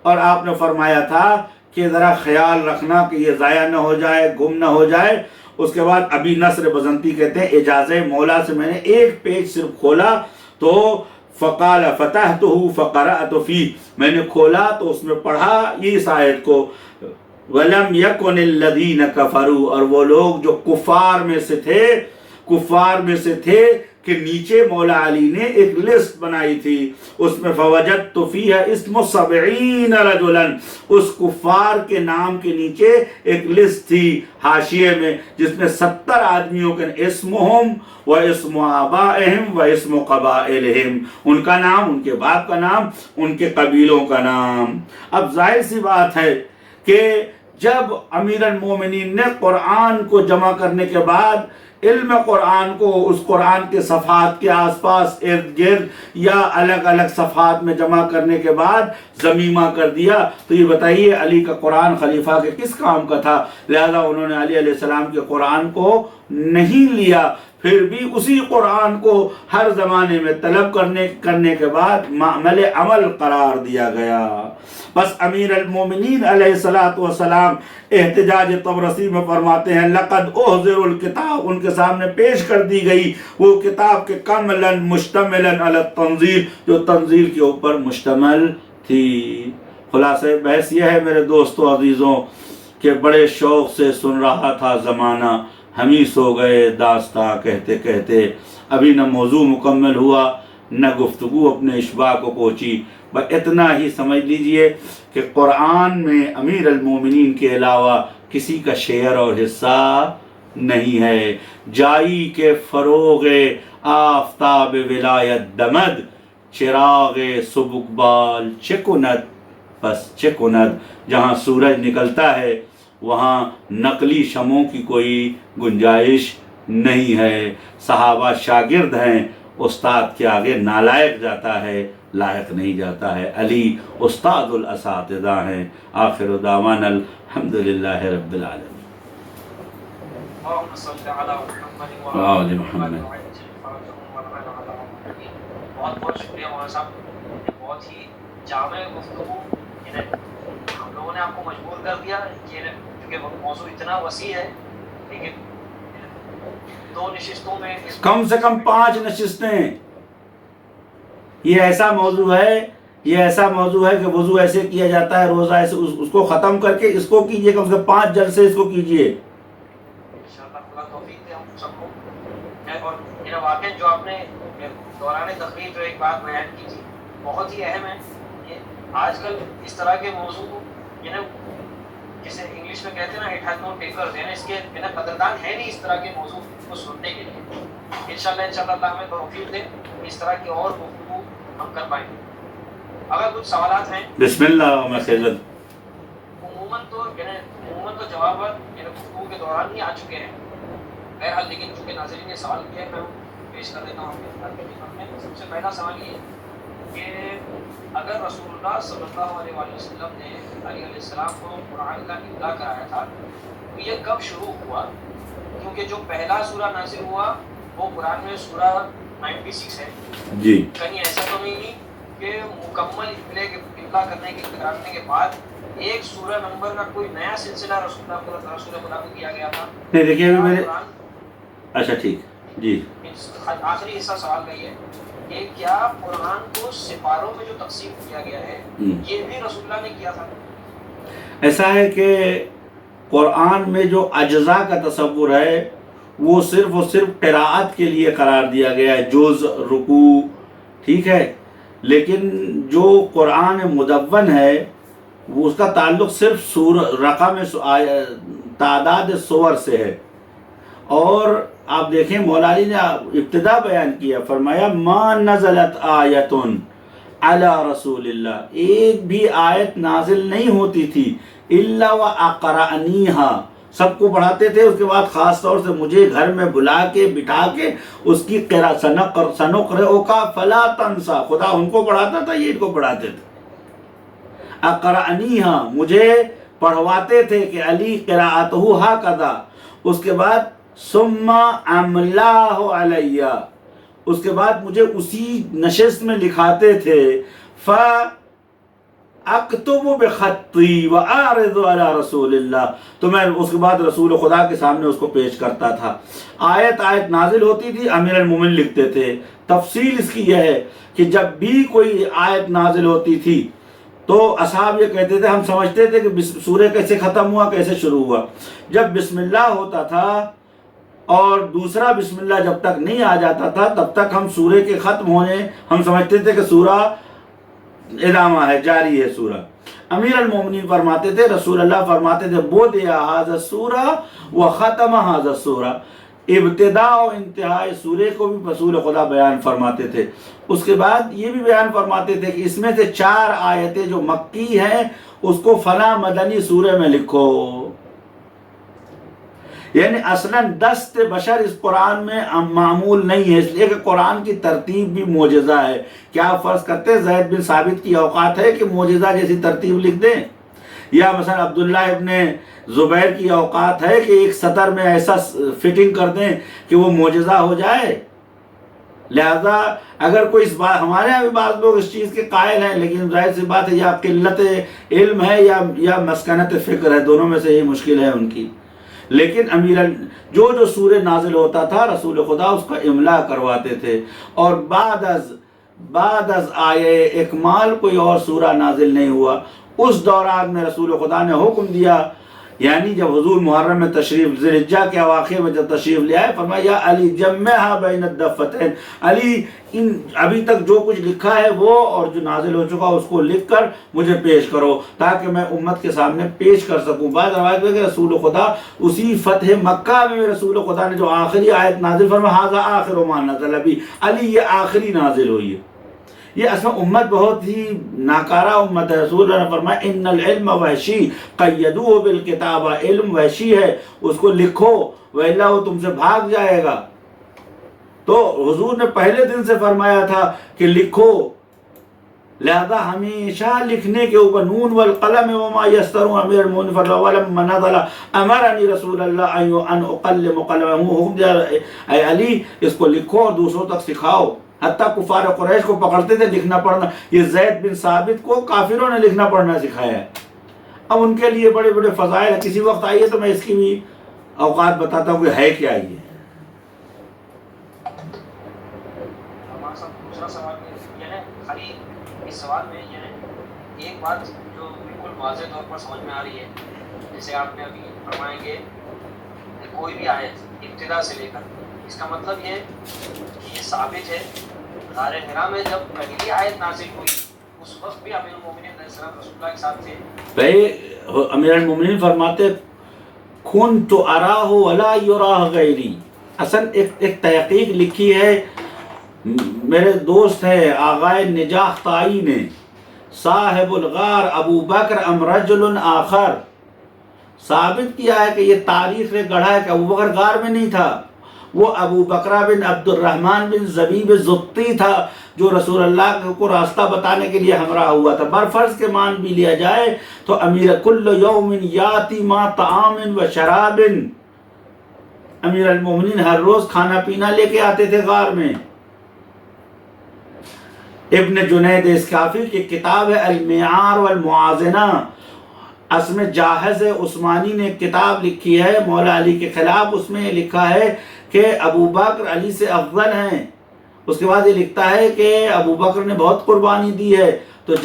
اور آپ نے فرمایا تھا کہ ذرا خیال رکھنا کہ یہ ضائع نہ ہو جائے، گم نہ ہو جائے. اس کے بعد ابی نصر بزنطی کہتے ہیں اجازہ مولا سے میں نے ایک پیج صرف کھولا تو فقال فتحتہ فقرأت فیہ، میں نے کھولا تو اس میں پڑھا اس آیت کو وَلَمْ يَكُنِ الَّذِينَ كَفَرُوا، اور وہ لوگ جو کفار میں سے تھے کہ نیچے مولا علی نے ایک لسٹ بنائی تھی، اس میں فوجدت فیہا اسم 70 رجلا، اس کفار کے نام کے نیچے ایک لسٹ تھی حاشیے میں جس میں 70 آدمیوں کے اسمہم و اسم آبائہم و اسم قبائلہم، ان کا نام، ان کے باپ کا نام، ان کے قبیلوں کا نام. اب ظاہر سی بات ہے کہ جب امیر المومنین نے قرآن کو جمع کرنے کے بعد علم قرآن کو اس قرآن کے صفحات کے آس پاس ارد گرد یا الگ الگ صفحات میں جمع کرنے کے بعد ضمیمہ کر دیا، تو یہ بتائیے علی کا قرآن خلیفہ کے کس کام کا تھا؟ لہذا انہوں نے علی علیہ السلام کے قرآن کو نہیں لیا. پھر بھی اسی قرآن کو ہر زمانے میں طلب کرنے کے بعد معمل عمل قرار دیا گیا۔ بس امیر المومنین علیہ الصلوۃ والسلام احتجاج طبرسی میں فرماتے ہیں لقد احضر الکتاب، ان کے سامنے پیش کر دی گئی وہ کتاب کے کاملا مشتملا علی التنزیل، جو تنزیل کے اوپر مشتمل تھی۔ خلاصہ بحث یہ ہے میرے دوستو عزیزوں کہ بڑے شوق سے سن رہا تھا زمانہ، ہم ہی سو گئے داستاں کہتے کہتے، ابھی نہ موضوع مکمل ہوا نہ گفتگو اپنے اشباع کو پہنچی۔ بس اتنا ہی سمجھ لیجئے کہ قرآن میں امیر المومنین کے علاوہ کسی کا شیئر اور حصہ نہیں ہے۔ جائی کے فروغ آفتاب ولایت دمد، چراغ سبکبال چکند، بس چکند، جہاں سورج نکلتا ہے وہاں نقلی شمعوں کی کوئی گنجائش نہیں ہے۔ صحابہ شاگرد ہیں، استاد کے آگے نالائق جاتا ہے، لائق نہیں جاتا ہے۔ علی استاد الاساتذہ ہیں۔ آخر دعوانا الحمدللہ رب العالمین۔ اللهم صل على محمد وآل محمد۔ بہت بہت شکریہ مولانا صاحب، بہت ہی جامع گفتگو، ہم لوگوں نے آپ کو مجبور کر دیا کیونکہ موضوع اتنا وسیع ہے، لیکن 2 نشستوں میں کم سے کم 5 نشستیں۔ یہ ایسا موضوع ہے کہ وضو ایسے کیا جاتا ہے، روزہ ایسے، اس کو ختم کر کے اس کو کیجئے، کم سے کم 5 جلسے اس کو کیجئے۔ انشاءاللہ خدا توفیق دے ہم سب کو۔ اور واقعی جو آپ نے دوران تقریر جو ایک بات بیان کی تھی بہت ہی اہم ہے کہ آج کل اس طرح کے موضوع کو جسے انگلش میں کہتے ہیں نا اٹ ہیز نو ٹیکرز، یعنی اس کے بنا قدردان ہے نہیں اس طرح کے موضوع کو سننے کے لیے۔ انشاءاللہ اللہ ہمیں توفیق دے اس طرح کی اور گفتگو ہم کر پائیں گے۔ اگر کچھ سوالات ہیں بسم اللہ میں خیزت۔ عموماً تو جوابات گفتگو کے دوران ہی آ چکے ہیں، بہرحال لیکن چونکہ ناظرین نے سوال کیا ہے میں پیش کر دیتا ہوں اپنے خدمت میں۔ سب سے پہلا سوال یہ کہ اگر رسول اللہ صلی اللہ علیہ وآلہ وسلم نے علی علیہ السلام کو قرآن کا ابتدا کرایا تھا تو یہ کب شروع ہوا؟ کیونکہ جو پہلا سورہ نازل ہوا وہ قرآن میں سورہ 96 ہے جی، کہیں ایسا تو نہیں کہ مکمل ابتدا کرنے کے بعد ایک سورہ نمبر کا کوئی نیا سلسلہ رسول خدا کو دیا گیا تھا؟ نہیں دیکھیے ابھی میرے، اچھا ٹھیک جی، آخری حصہ سوال کا یہ کہ کیا قرآن کو سپاروں میں جو تقسیم کیا گیا ہے یہ بھی رسول اللہ نے کیا تھا؟ ایسا ہے کہ قرآن میں جو اجزاء کا تصور ہے وہ صرف اور صرف قراءت کے لیے قرار دیا گیا ہے، جز، رکوع، ٹھیک ہے، لیکن جو قرآن مدون ہے وہ اس کا تعلق صرف رقم تعداد سور سے ہے۔ اور آپ دیکھیں مولا علی نے ابتدا بیان کیا، فرمایا ما نزلت آیت علی رسول اللہ، ایک بھی آیت نازل نہیں ہوتی تھی الا واقرأنیہا، سب کو پڑھاتے تھے، اس کے بعد خاص طور سے مجھے گھر میں بلا کے بٹھا کے اس کی سنقرئک فلا تنسا، خدا ان کو پڑھاتا تھا، یہ ان کو پڑھاتے تھے۔ اقرأنیہا، مجھے پڑھواتے تھے کہ علی قراءتہ ہکذا، اس کے بعد ثم املاہ علیہ، اس کے بعد مجھے اسی نشست میں لکھاتے تھے، اکتب بخطی واعرض علی رسول اللہ، تو میں اس کے بعد رسول خدا کے سامنے اس کو پیش کرتا تھا۔ آیت نازل ہوتی تھی، امیر المومن لکھتے تھے۔ تفصیل اس کی یہ ہے کہ جب بھی کوئی آیت نازل ہوتی تھی تو اصحاب یہ کہتے تھے، ہم سمجھتے تھے کہ سورہ کیسے ختم ہوا کیسے شروع ہوا۔ جب بسم اللہ ہوتا تھا اور دوسرا بسم اللہ جب تک نہیں آ جاتا تھا تب تک ہم سورہ کے ختم ہونے ہم سمجھتے تھے کہ سورہ ادامہ ہے، جاری ہے سورہ۔ امیر المومنین فرماتے تھے، رسول اللہ فرماتے تھے بدأ ھذا السورہ وختم ھذا السورہ، ابتدا و انتہاء سورہ کو بھی رسول خدا بیان فرماتے تھے۔ اس کے بعد یہ بھی بیان فرماتے تھے کہ اس میں سے 4 آیتیں جو مکی ہیں اس کو فلاں مدنی سورہ میں لکھو، یعنی اصلاً دست بشر اس قرآن میں معمول نہیں ہے، اس لیے کہ قرآن کی ترتیب بھی معجزہ ہے۔ کیا آپ فرض کرتے ہیں زید بن ثابت کی اوقات ہے کہ معجزہ جیسی ترتیب لکھ دیں؟ یا مثلا عبداللہ ابن زبیر کی اوقات ہے کہ ایک سطر میں ایسا فٹنگ کر دیں کہ وہ معجزہ ہو جائے؟ لہذا اگر کوئی اس بات، ہمارے یہاں بھی بعض لوگ اس چیز کے قائل ہیں، لیکن ظاہر سی بات ہے یا قلت علم ہے یا مسکنت فکر ہے، دونوں میں سے ہی مشکل ہے ان کی. لیکن جو سورہ نازل ہوتا تھا رسول خدا اس کا املا کرواتے تھے، اور بعد از آیے اکمال کوئی اور سورہ نازل نہیں ہوا. اس دوران میں رسول خدا نے حکم دیا، یعنی جب حضور محرم میں تشریف، ذی الحجہ کے اواخر میں جب تشریف لے آئے، فرمایا یا علی جمعھا بین الدفتین، علی ابھی تک جو کچھ لکھا ہے وہ اور جو نازل ہو چکا اس کو لکھ کر مجھے پیش کرو تاکہ میں امت کے سامنے پیش کر سکوں. بعض روایت میں کہ رسول خدا اسی فتح مکہ میں رسول خدا نے جو آخری آیت نازل فرمایا ھذا آخر ما نزل بی، علی یہ آخری نازل ہوئی ہے. یہ اصل امت بہت ہی ناکارہ امت ہے. رسول اللہ نے فرمایا ان العلم وحشی قیدوہ بالکتابہ، علم وحشی ہے، اس کو لکھو والا وہ تم سے بھاگ جائے گا. تو حضور نے پہلے دن سے فرمایا تھا کہ لکھو، لہذا ہمیشہ لکھنے کے اوپر. نون والقلم وما یسطرون، امیر المؤمنین فرمایا ولما نزل امرنی رسول اللہ ان اقلم قلمہ، حکم دیا اے علی اس کو لکھو اور دوسروں تک سکھاؤ. حتیٰ کفار قریش کو پکڑتے تھے لکھنا پڑھنا. یہ زید بن ثابت کو کافروں نے لکھنا پڑھنا سکھایا ہے. اب ان کے لیے بڑے بڑے فضائل ہیں. کسی وقت آئیے تو میں اس کی بھی اوقات بتاتا ہوں کہ ہے کیا یہ. ہمارا دوسرا سوال یہ ہے، خالی اس سوال میں یہ ہے ایک بات جو بالکل واضح طور پر سمجھ میں آ رہی ہے، جیسے آپ نے ابھی فرمایا کہ کوئی بھی آیت ابتدا سے لے کر، اس کا مطلب یہ ہے کہ یہ ثابت ہے غار حرا میں جب پہلی آیت نازل ہوئی اس وقت بھی امیر المومنین علیہ السلام رسول اللہ کے ساتھ تھے. بھائی امیر المومنین فرماتے کنت اراہ ولا یراہ غیری. اصل ایک تحقیق لکھی ہے میرے دوست ہے آغائے نجاح طائی نے، صاحب الغار ابو بکر ام رجل آخر، ثابت کیا ہے کہ یہ تاریخ نے گڑھا ہے کہ ابو بکر غار میں نہیں تھا، وہ ابو بکرہ بن عبد الرحمن بن زبیب زبطی تھا جو رسول اللہ کو راستہ بتانے کے لیے ہمراہ ہوا تھا. برفرض کے مان بھی لیا جائے تو امیر کل یوم یاتی ما طعام و شراب، امیر المومنین ہر روز کھانا پینا لے کے آتے تھے غار میں. ابن جنید اسکافی کی کتاب ہے المعیار والموازنہ، اسم جاہز عثمانی نے کتاب لکھی ہے مولا علی کے خلاف. اس میں لکھا ہے کہ ابو بکر علی سے افضل ہیں. اس کے بعد یہ لکھتا ہے کہ ابو بکر نے بہت قربانی دی ہے. تو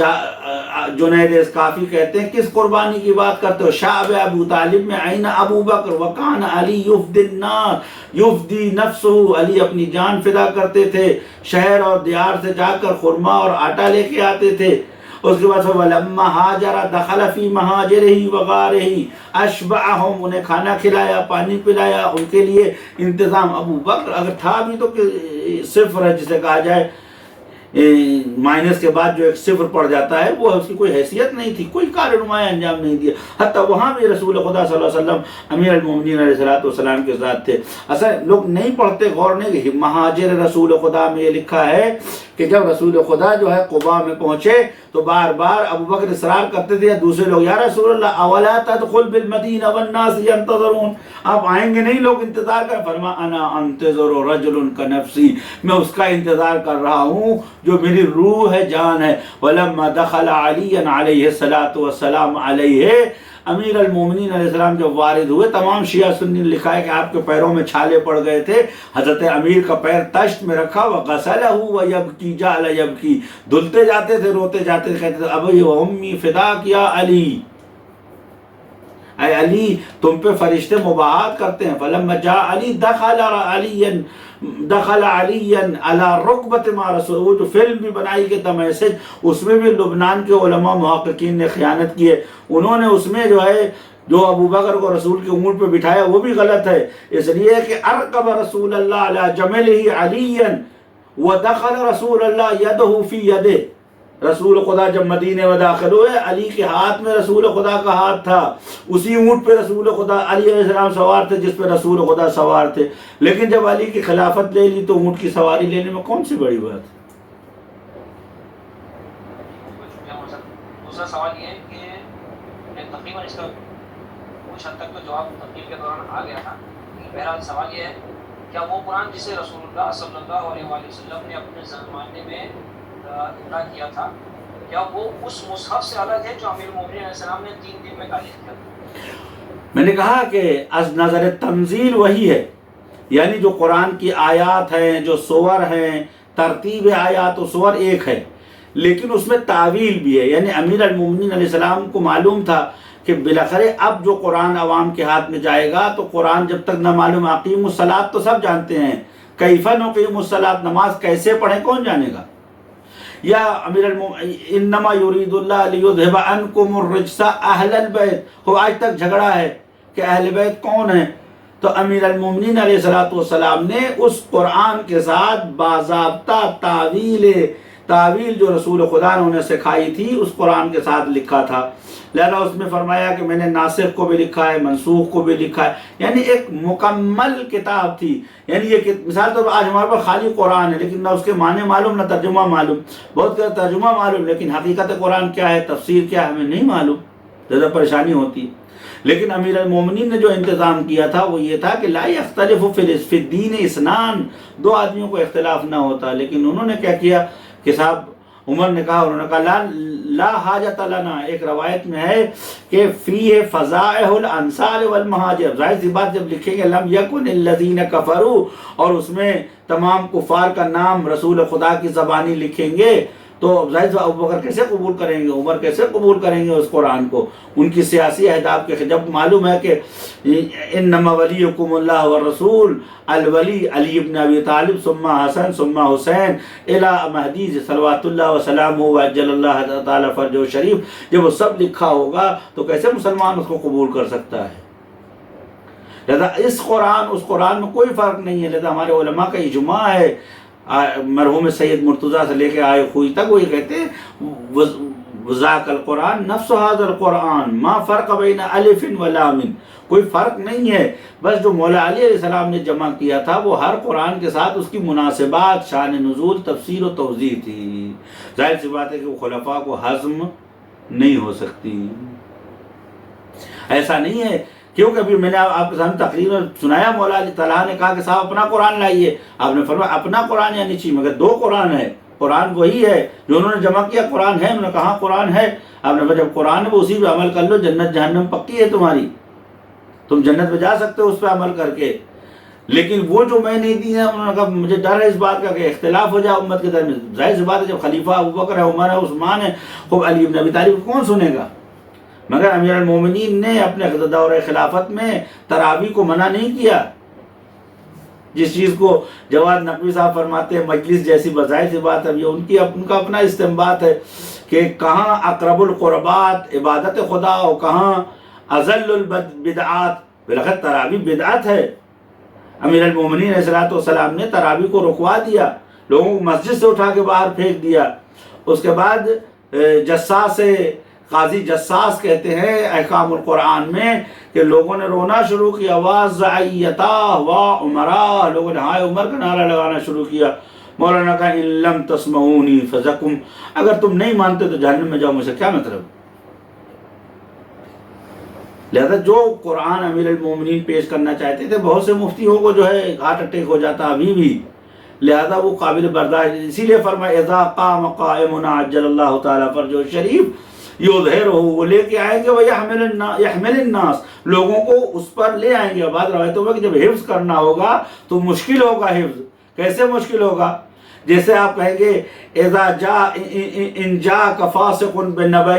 جنید اسکافی کہتے ہیں کس قربانی کی بات کرتے ہو؟ شعب ابو طالب میں عین ابو بکر وکان علی یفدی الناس یفدی نفسہ، علی اپنی جان فدا کرتے تھے، شہر اور دیار سے جا کر خرما اور آٹا لے کے آتے تھے. اس کے بعد وَلَمَّا هَاجَرَ دَخَلَ فِي مَهَاجِرِهِ وَغَارِهِ، أَشْبَعَهُمْ، انہیں کھانا کھلایا، پانی پلایا، ان کے لیے انتظام. ابو بکر اگر تھا بھی تو صفر ہے جسے کہا جائے مائنس کے بعد جو ایک صفر پڑ جاتا ہے، وہ اس کی کوئی حیثیت نہیں تھی، کوئی کار نمایاں انجام نہیں دیا. حتیٰ وہاں بھی رسول خدا صلی اللہ علیہ وسلم امیر المومنین علیہ السلام کے ساتھ تھے. اصل لوگ نہیں پڑھتے، غور نہیں کہ مہاجر رسول خدا میں یہ لکھا ہے کہ جب رسول خدا جو ہے قباء میں پہنچے تو بار بار ابو بکر اصرار کرتے تھے، دوسرے لوگ یا رسول اللہ اولا تدخل بالمدینہ والناس ينتظرون، آپ آئیں گے نہیں لوگ انتظار کر. فرما انا انتظر رجل کنفسی، میں اس کا انتظار کر رہا ہوں جو میری روح ہے، جان ہے. ولما دخل علی علیہ السلام علیہ، امیر المومنین علیہ السلام جب وارد ہوئے، تمام شیعہ سنی نے لکھا ہے کہ آپ کے پیروں میں چھالے پڑ گئے تھے. حضرت امیر کا پیر تشت میں رکھا، وغسلہ ویبکی، جعل یبکی، دھلتے جاتے تھے، روتے جاتے تھے، کہتے تھے ابی و امی فداک یا علی، اے علی تم پہ فرشتے مباحات کرتے ہیں. فلما جاء علی دخل علی علی رکبت مع رسول، وہ جو فلم بھی بنائی کہ دا میسج، اس میں بھی لبنان کے علماء محققین نے خیانت کی ہے. انہوں نے اس میں جو ہے جو ابو بکر کو رسول کے اونٹ پہ بٹھایا وہ بھی غلط ہے، اس لیے کہ ارکب رسول اللہ علی جملہ علی ودخل رسول اللہ یدہ فی یدہ. رسول خدا جب مدینے میں داخل ہوئے، علی کے ہاتھ میں رسول خدا کا ہاتھ تھا، اسی اونٹ پہ رسول خدا علی علیہ السلام سوار تھے جس پہ رسول خدا سوار تھے. لیکن جب علی کی خلافت لے لی تو اونٹ کی سواری لینے میں کون سی بڑی بات ہے؟ دوسرا سوال یہ ہے کہ تقریباً اس کا کچھ حد تک تو جواب تقریر کے دوران آ گیا تھا. بہرحال سوال یہ ہے کیا وہ قرآن جسے رسول اللہ صلی اللہ علیہ وآلہ وسلم نے اپنے زمانے میں اقرا کیا تھا کیا وہ اس مصحف سے الگ ہے جو امیر المومنین علیہ السلام نے 3 دن میں تالیف کیا تھا؟ میں نے کہا کہ از نظر تنزیل وہی ہے، یعنی جو قرآن کی آیات ہیں، جو سور ہیں، ترتیب آیات و سور ایک ہے، لیکن اس میں تعویل بھی ہے. یعنی امیر المومنین علیہ السلام کو معلوم تھا کہ بالاخره اب جو قرآن عوام کے ہاتھ میں جائے گا تو قرآن جب تک نہ معلوم، اقیم الصلاۃ تو سب جانتے ہیں، کیف نقیم الصلاۃ، نماز کیسے پڑھیں کون جانے گا. یا امیر انما یرید اللہ لیذھب عنکم الرجس اہل البیت، وہ آج تک جھگڑا ہے کہ اہل بیت کون ہیں. تو امیر المومنین علیہ السلام نے اس قرآن کے ساتھ باضابطہ تعویل جو رسول خدا نے انہیں سکھائی تھی اس قرآن کے ساتھ لکھا تھا. لہذا اس میں فرمایا کہ میں نے ناسخ کو بھی لکھا ہے، منسوخ کو بھی لکھا ہے، یعنی ایک مکمل کتاب تھی. یعنی یہ مثال طور پر آج ہمارے پاس خالی قرآن ہے لیکن نہ اس کے معنی معلوم نہ ترجمہ معلوم، بہت کا ترجمہ معلوم لیکن حقیقت قرآن کیا ہے، تفسیر کیا ہے، ہمیں نہیں معلوم، زیادہ پریشانی ہوتی. لیکن امیر المومنین نے جو انتظام کیا تھا وہ یہ تھا کہ لا یختلف فی الدین اثنان، 2 آدمیوں کو اختلاف نہ ہوتا. لیکن انہوں نے کیا کیا کہ صاحب عمر نے کہا، انہوں نے کہا لا حاجت لنا. ایک روایت میں ہے کہ فیہ فضائح الانصار والمہاجر، ظاہر سی بات جب لکھیں گے لم یکن الذین کفروا اور اس میں تمام کفار کا نام رسول خدا کی زبانی لکھیں گے تو ظاہر سی ابوبکر کیسے قبول کریں گے، عمر کیسے قبول کریں گے اس قرآن کو. ان کی سیاسی اہداف کے جب معلوم ہے کہ انما ولیکم اللہ والرسول، الولی علی ابن ابی طالب ثم حسن ثم حسین الی مہدی صلوات اللہ وسلامہ وعجل اللہ تعالی فرجہ شریف، جب وہ سب لکھا ہوگا تو کیسے مسلمان اس کو قبول کر سکتا ہے. لہذا اس قرآن میں کوئی فرق نہیں ہے. لہذا ہمارے علماء کا اجماع ہے، مرحوم سید مرتضیٰ سے لے کے آئے خوئی تک وہی کہتے ہیں وذاک القرآن نفس ھذا القرآن ما فرق بین الف و لام، کوئی فرق نہیں ہے. بس جو مولا علی علیہ السلام نے جمع کیا تھا وہ ہر قرآن کے ساتھ اس کی مناسبات، شان نزول، تفسیر و توضیح تھی. ظاہر سی بات ہے کہ وہ خلفاء کو ہضم نہیں ہو سکتی. ایسا نہیں ہے کیونکہ ابھی میں نے آپ کے سامنے تقریر میں سنایا، مولا علی تعالیٰ نے کہا کہ صاحب اپنا قرآن لائیے. آپ نے فرمایا اپنا قرآن یعنی چاہیے مگر 2 قرآن ہے. قرآن وہی ہے جو انہوں نے جمع کیا، قرآن ہے. انہوں نے کہا قرآن ہے. آپ نے فرمایا جب قرآن ہے وہ اسی پہ عمل کر لو، جنت جہنم پکی ہے تمہاری، تم جنت میں جا سکتے ہو اس پہ عمل کر کے. لیکن وہ جو میں نہیں دی ہے، انہوں نے کہا مجھے ڈر ہے اس بات کا کہ اختلاف ہو جائے امت کے درمیان. ظاہر سی بات ہے جب خلیفہ ابوبکر ہے، عمر ہے، عثمان ہے، خوب علی بن ابی طالب کون سنے گا. مگر امیر المومنین نے اپنے دور خلافت میں تراویح کو منع نہیں کیا. جس چیز کو جواد نقوی صاحب فرماتے ہیں مجلس جیسی، بظاہر سی بات ہے یہ ان کا اپنا استنباط ہے کہ کہاں اقرب القربات عبادت خدا اور کہاں اذل البدعات. بالآخر تراویح بدعت ہے. امیر المومنین علیہ السلام نے تراویح کو رکوا دیا، لوگوں کو مسجد سے اٹھا کے باہر پھینک دیا. اس کے بعد جساس قاضی جساس کہتے ہیں احکام القرآن میں کہ لوگوں نے رونا شروع کیا، وَزَعِيَّتَا وَعُمَرَا، لوگوں نے ہائے عمر کا نعرہ لگانا شروع کیا. مولانا کہا ان لم تسمعونی فذکم، اگر تم نہیں مانتے تو جہنم میں جاؤ، مجھ سے کیا مطلب. لہذا جو قرآن امیر المومنین پیش کرنا چاہتے تھے، بہت سے مفتیوں کو جو ہے ہارٹ اٹیک ہو جاتا ابھی بھی، لہذا وہ قابل برداشت. اسی لیے فرمایا اذا قام قائمنا عجل اللہ تعالیٰ فرجہ شریف یظہرہ، وہ لے کے آئیں گے ویحمل الناس، لوگوں کو اس پر لے آئیں گے. بعض روایتوں میں کہ جب حفظ کرنا ہوگا تو مشکل ہوگا حفظ. کیسے مشکل ہوگا؟ جیسے آپ کہیں گے اذا ان جاءک فاسق بنبأ،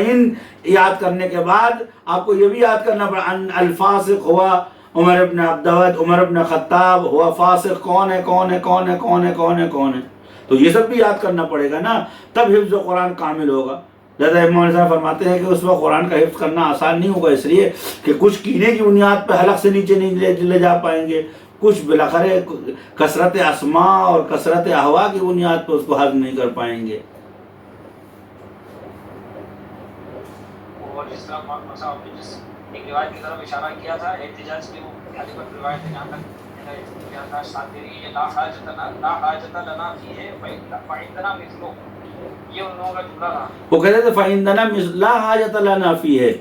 یاد کرنے کے بعد آپ کو یہ بھی یاد کرنا پڑا ان الفاسق ہوا عمر ابن عبدود، عمر ابن خطاب ہوا فاسق، کون ہے کون ہے کون ہے کون ہے کون ہے کون ہے. تو یہ سب بھی یاد کرنا پڑے گا نا، تب حفظ قرآن کامل ہوگا. لہذا امام صاحب فرماتے ہیں کہ اس وقت قرآن کا حفظ کرنا آسان نہیں ہوگا، اس لیے کہ کچھ کینے کی بنیاد پہ حلق سے نیچے نہیں لے جا پائیں گے، کچھ بالاخره کثرت اسماء اور کثرت احوا کی بنیاد پہ اس کو ہضم نہیں کر پائیں گے. اور جس طرح مولانا صاحب نے جس ایک روایت کی طرف اشارہ کیا تھا، احتجاج کی وہ غالباً روایت ہے جہاں تک کیا تھا شاطری لا حاجت لنا فیہ فعندنا مثلہ، یہ ان لوگوں کا جملہ تھا. وہ کہتے تھے فعندنا لا حاجت لنا فیہ،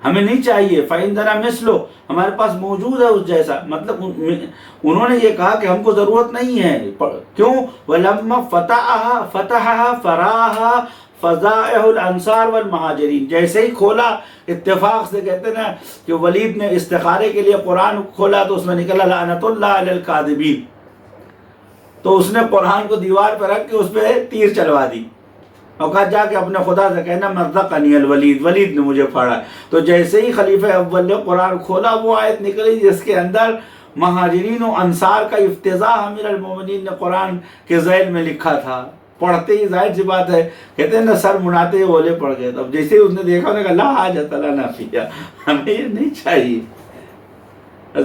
ہمیں نہیں چاہیے. فَإِنَّنَا مِثْلُهُ ہمارے پاس موجود ہے اس جیسا. مطلب انہوں نے یہ کہا کہ ہم کو ضرورت نہیں ہے. کیوں؟ وَلَمَّا فَتَحَهَا فَرَاهَا فَضَائِحُ الْأَنصَارِ وَالْمُهَاجِرِينَ. جیسے ہی کھولا اتفاق سے کہتے ہیں نا کہ ولید نے استخارے کے لیے قرآن کھولا تو اس میں نکلا لعنت اللہ علی الکاذبین. تو اس نے قرآن کو دیوار پہ رکھ کے اس پہ تیر چلوا دی اور کہا جا کے اپنے خدا سے کہنا مزقنی الولید، ولید نے مجھے پھاڑا. تو جیسے ہی خلیفہ اول نے قرآن کھولا وہ آیت نکلی جس کے اندر مہاجرین و انصار کا افتضاح امیر المومنین نے قرآن کے ذیل میں لکھا تھا. پڑھتے ہی ظاہر سی بات ہے کہتے ہیں نا سر مناتے ہی اولے پڑ گئے. اب جیسے ہی اس نے دیکھا انہوں نے کہا لا حاجت لنا فیہا، ہمیں یہ نہیں چاہیے.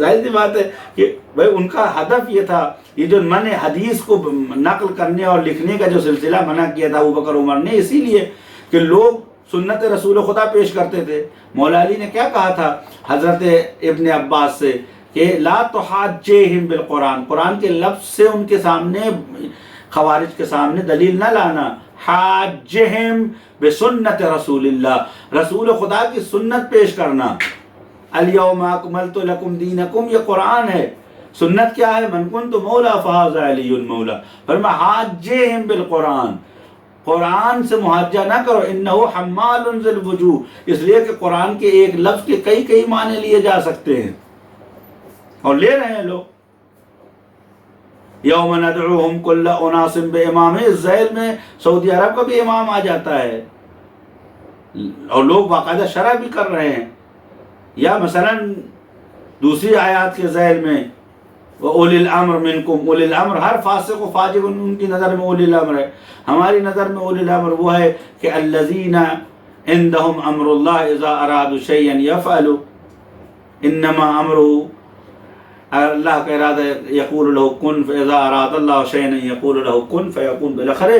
ظاہر سی بات ہے کہ بھائی ان کا ہدف یہ تھا، یہ جو من حدیث کو نقل کرنے اور لکھنے کا جو سلسلہ منع کیا تھا ابوبکر عمر نے، اسی لیے کہ لوگ سنت رسول خدا پیش کرتے تھے. مولا علی نے کیا کہا تھا حضرت ابن عباس سے کہ لا تحاجہم بالقرآن، قرآن کے لفظ سے ان کے سامنے خوارج کے سامنے دلیل نہ لانا. حاجہم بسنت رسول اللہ، رسول خدا کی سنت پیش کرنا. الیوم اکملت لکم دینکم، یہ قرآن ہے. سنت کیا ہے؟ من کنت مولا فہذا علی المولا. فرمایا حاجہم بالقرآن، قرآن سے محاجہ نہ کرو. انہ حمال ذی الوجوہ، اس لیے کہ قرآن کے ایک لفظ کے کئی کئی معنی لیے جا سکتے ہیں اور لے رہے ہیں لوگ. یوم ندعوہم کل اناس بامام، اس ذیل میں سعودی عرب کا بھی امام آ جاتا ہے اور لوگ باقاعدہ شرح بھی کر رہے ہیں. یا مثلا دوسری آیات کے ذیل میں وَأُولِي الْأَمْرِ مِنْكُمْ، اولی الامر، ہر فاسق و فاجر ان کی نظر میں اولی الامر ہے. ہماری نظر میں اولی الامر وہ ہے کہ الذین عندهم امر اللہ اذا ارادوا شیئا یفعلوا، انما امرہ، اگر اللہ کا ارادہ یقول له کن، فاذا اراد اللہ شیئا یقول له کن فیکون. بالاخره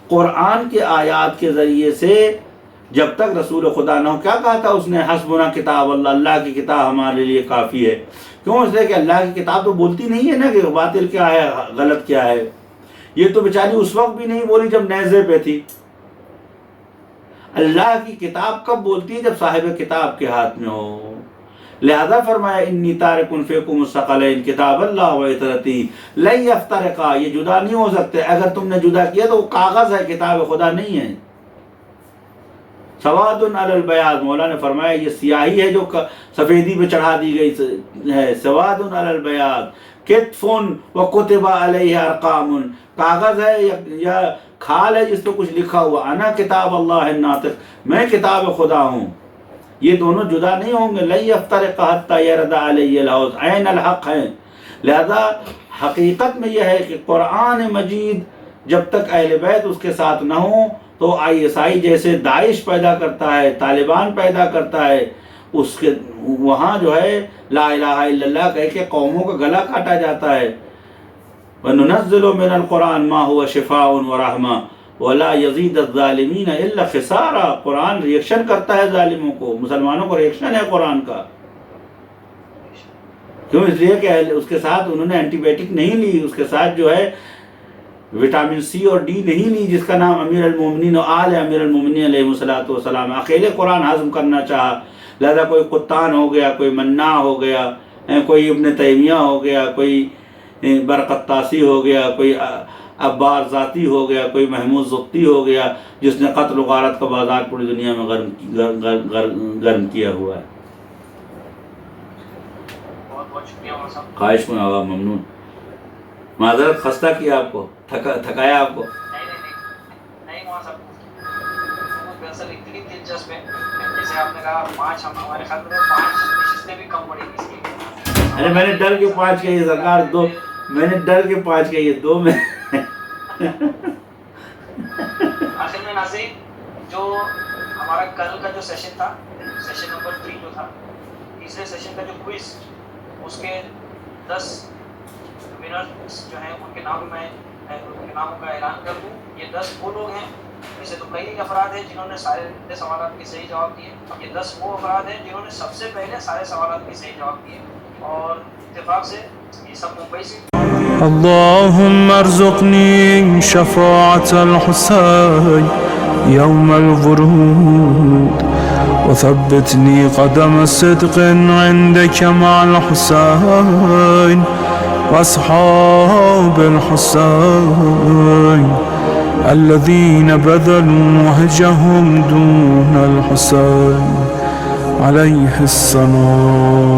قرآن کے آیات کے ذریعے سے جب تک رسول خدا نہ ہو، کیا کہا تھا اس نے؟ حسبنا کتاب اللہ، اللہ کی کتاب ہمارے لیے کافی ہے. کیوں؟ اس لیے کہ اللہ کی کتاب تو بولتی نہیں ہے نا کہ باطل کیا ہے غلط کیا ہے. یہ تو بیچاری اس وقت بھی نہیں بولی جب نیزے پہ تھی. اللہ کی کتاب کب بولتی ہے؟ جب صاحب کتاب کے ہاتھ میں ہو. لہذا فرمایا انی تارک فیکم الثقلین کتاب اللہ و اطرتی لن یفترقا، یہ جدا نہیں ہو سکتے. اگر تم نے جدا کیا تو وہ کاغذ ہے، کتاب خدا نہیں ہے. سواد علی البیاض، مولا نے فرمایا یہ سیاہی ہے جو سفیدی پہ چڑھا دی گئی ہے. سواد علی البیاض کتف وکتب علیہ ارقام، کاغذ ہے یا کھال ہے جس پہ کچھ لکھا ہوا. انا کتاب اللہ الناطق، میں کتاب خدا ہوں. یہ دونوں جدا نہیں ہوں گے. لن یفترق حتی یرد علیہ الحوض، عین الحق ہے. لہذا حقیقت میں یہ ہے کہ قرآن مجید جب تک اہل بیت اس کے ساتھ نہ ہوں تو ISI جیسے داعش پیدا کرتا ہے، طالبان پیدا کرتا ہے، اس کے وہاں جو ہے لا الہ الا اللہ کہہ کے قوموں کا گلا کاٹا جاتا ہے. وَنُنَزِّلُ مِنَ الْقُرْآنِ مَا هُوَ شِفَاءٌ وَرَحْمَةٌ وَلَا يَزِيدُ الظَّالِمِينَ إِلَّا خِسَارًا. قرآن ریئیکشن کرتا ہے ظالموں کو، مسلمانوں کو ریئیکشن ہے قرآن کا. کیوں؟ اس لیے کہ اس کے ساتھ انہوں نے اینٹی بائیوٹک نہیں لی، اس کے ساتھ جو ہے وٹامن سی اور ڈی نہیں لی جس کا نام امیر المومنین و آل امیر المومنین علیہ السلام. اکیلے قرآن ہضم کرنا چاہا. لہذا کوئی قطان ہو گیا، کوئی منع ہو گیا، کوئی ابن تیمیہ ہو گیا، کوئی برقطاسی ہو گیا، کوئی عبار ذاتی ہو گیا، کوئی محمود زقتی ہو گیا جس نے قتل و غارت کا بازار پوری دنیا میں گرم کیا ہوا ہے. بہت بہت شکریہ مولانا صاحب. خواہش میں آگا ممنون. معذرت خستہ کیا آپ کو، تھکایا آپ کو؟ نہیں مولانا صاحب، دراصل اتنی دلچسپ ہے جیسے آپ نے کہا 5، ہمارے خیال میں 5 نشستیں بھی کم پڑی گی اس کی. ارے میں نے ڈر کے 5 کہی سرکار، 2 میں نے ڈر کے 5 کہی ہے، 2 میں. آخر میں ناظرین، جو ہمارا کل کا جو سیشن تھا، سیشن نمبر 3 جو تھا، تیسرے سیشن کا جو کوئز، اس کے 10 ونرز جو ہیں ان کے ناموں کا اعلان کر دوں. یہ 10 وہ لوگ ہیں، ویسے تو کئی افراد ہیں جنہوں نے سارے سوالات کے صحیح جواب دیے. یہ 10 وہ افراد ہیں جنہوں نے سب سے پہلے سارے سوالات کے صحیح جواب دیے اور اتفاق سے یہ سب ممبئی سے. اللهم ارزقني شفاعة الحسين يوم الورود وثبتني قدم صدق عندك مع الحسين وأصحاب الحسين الذين بذلوا وهجهم دون الحسين عليه السلام.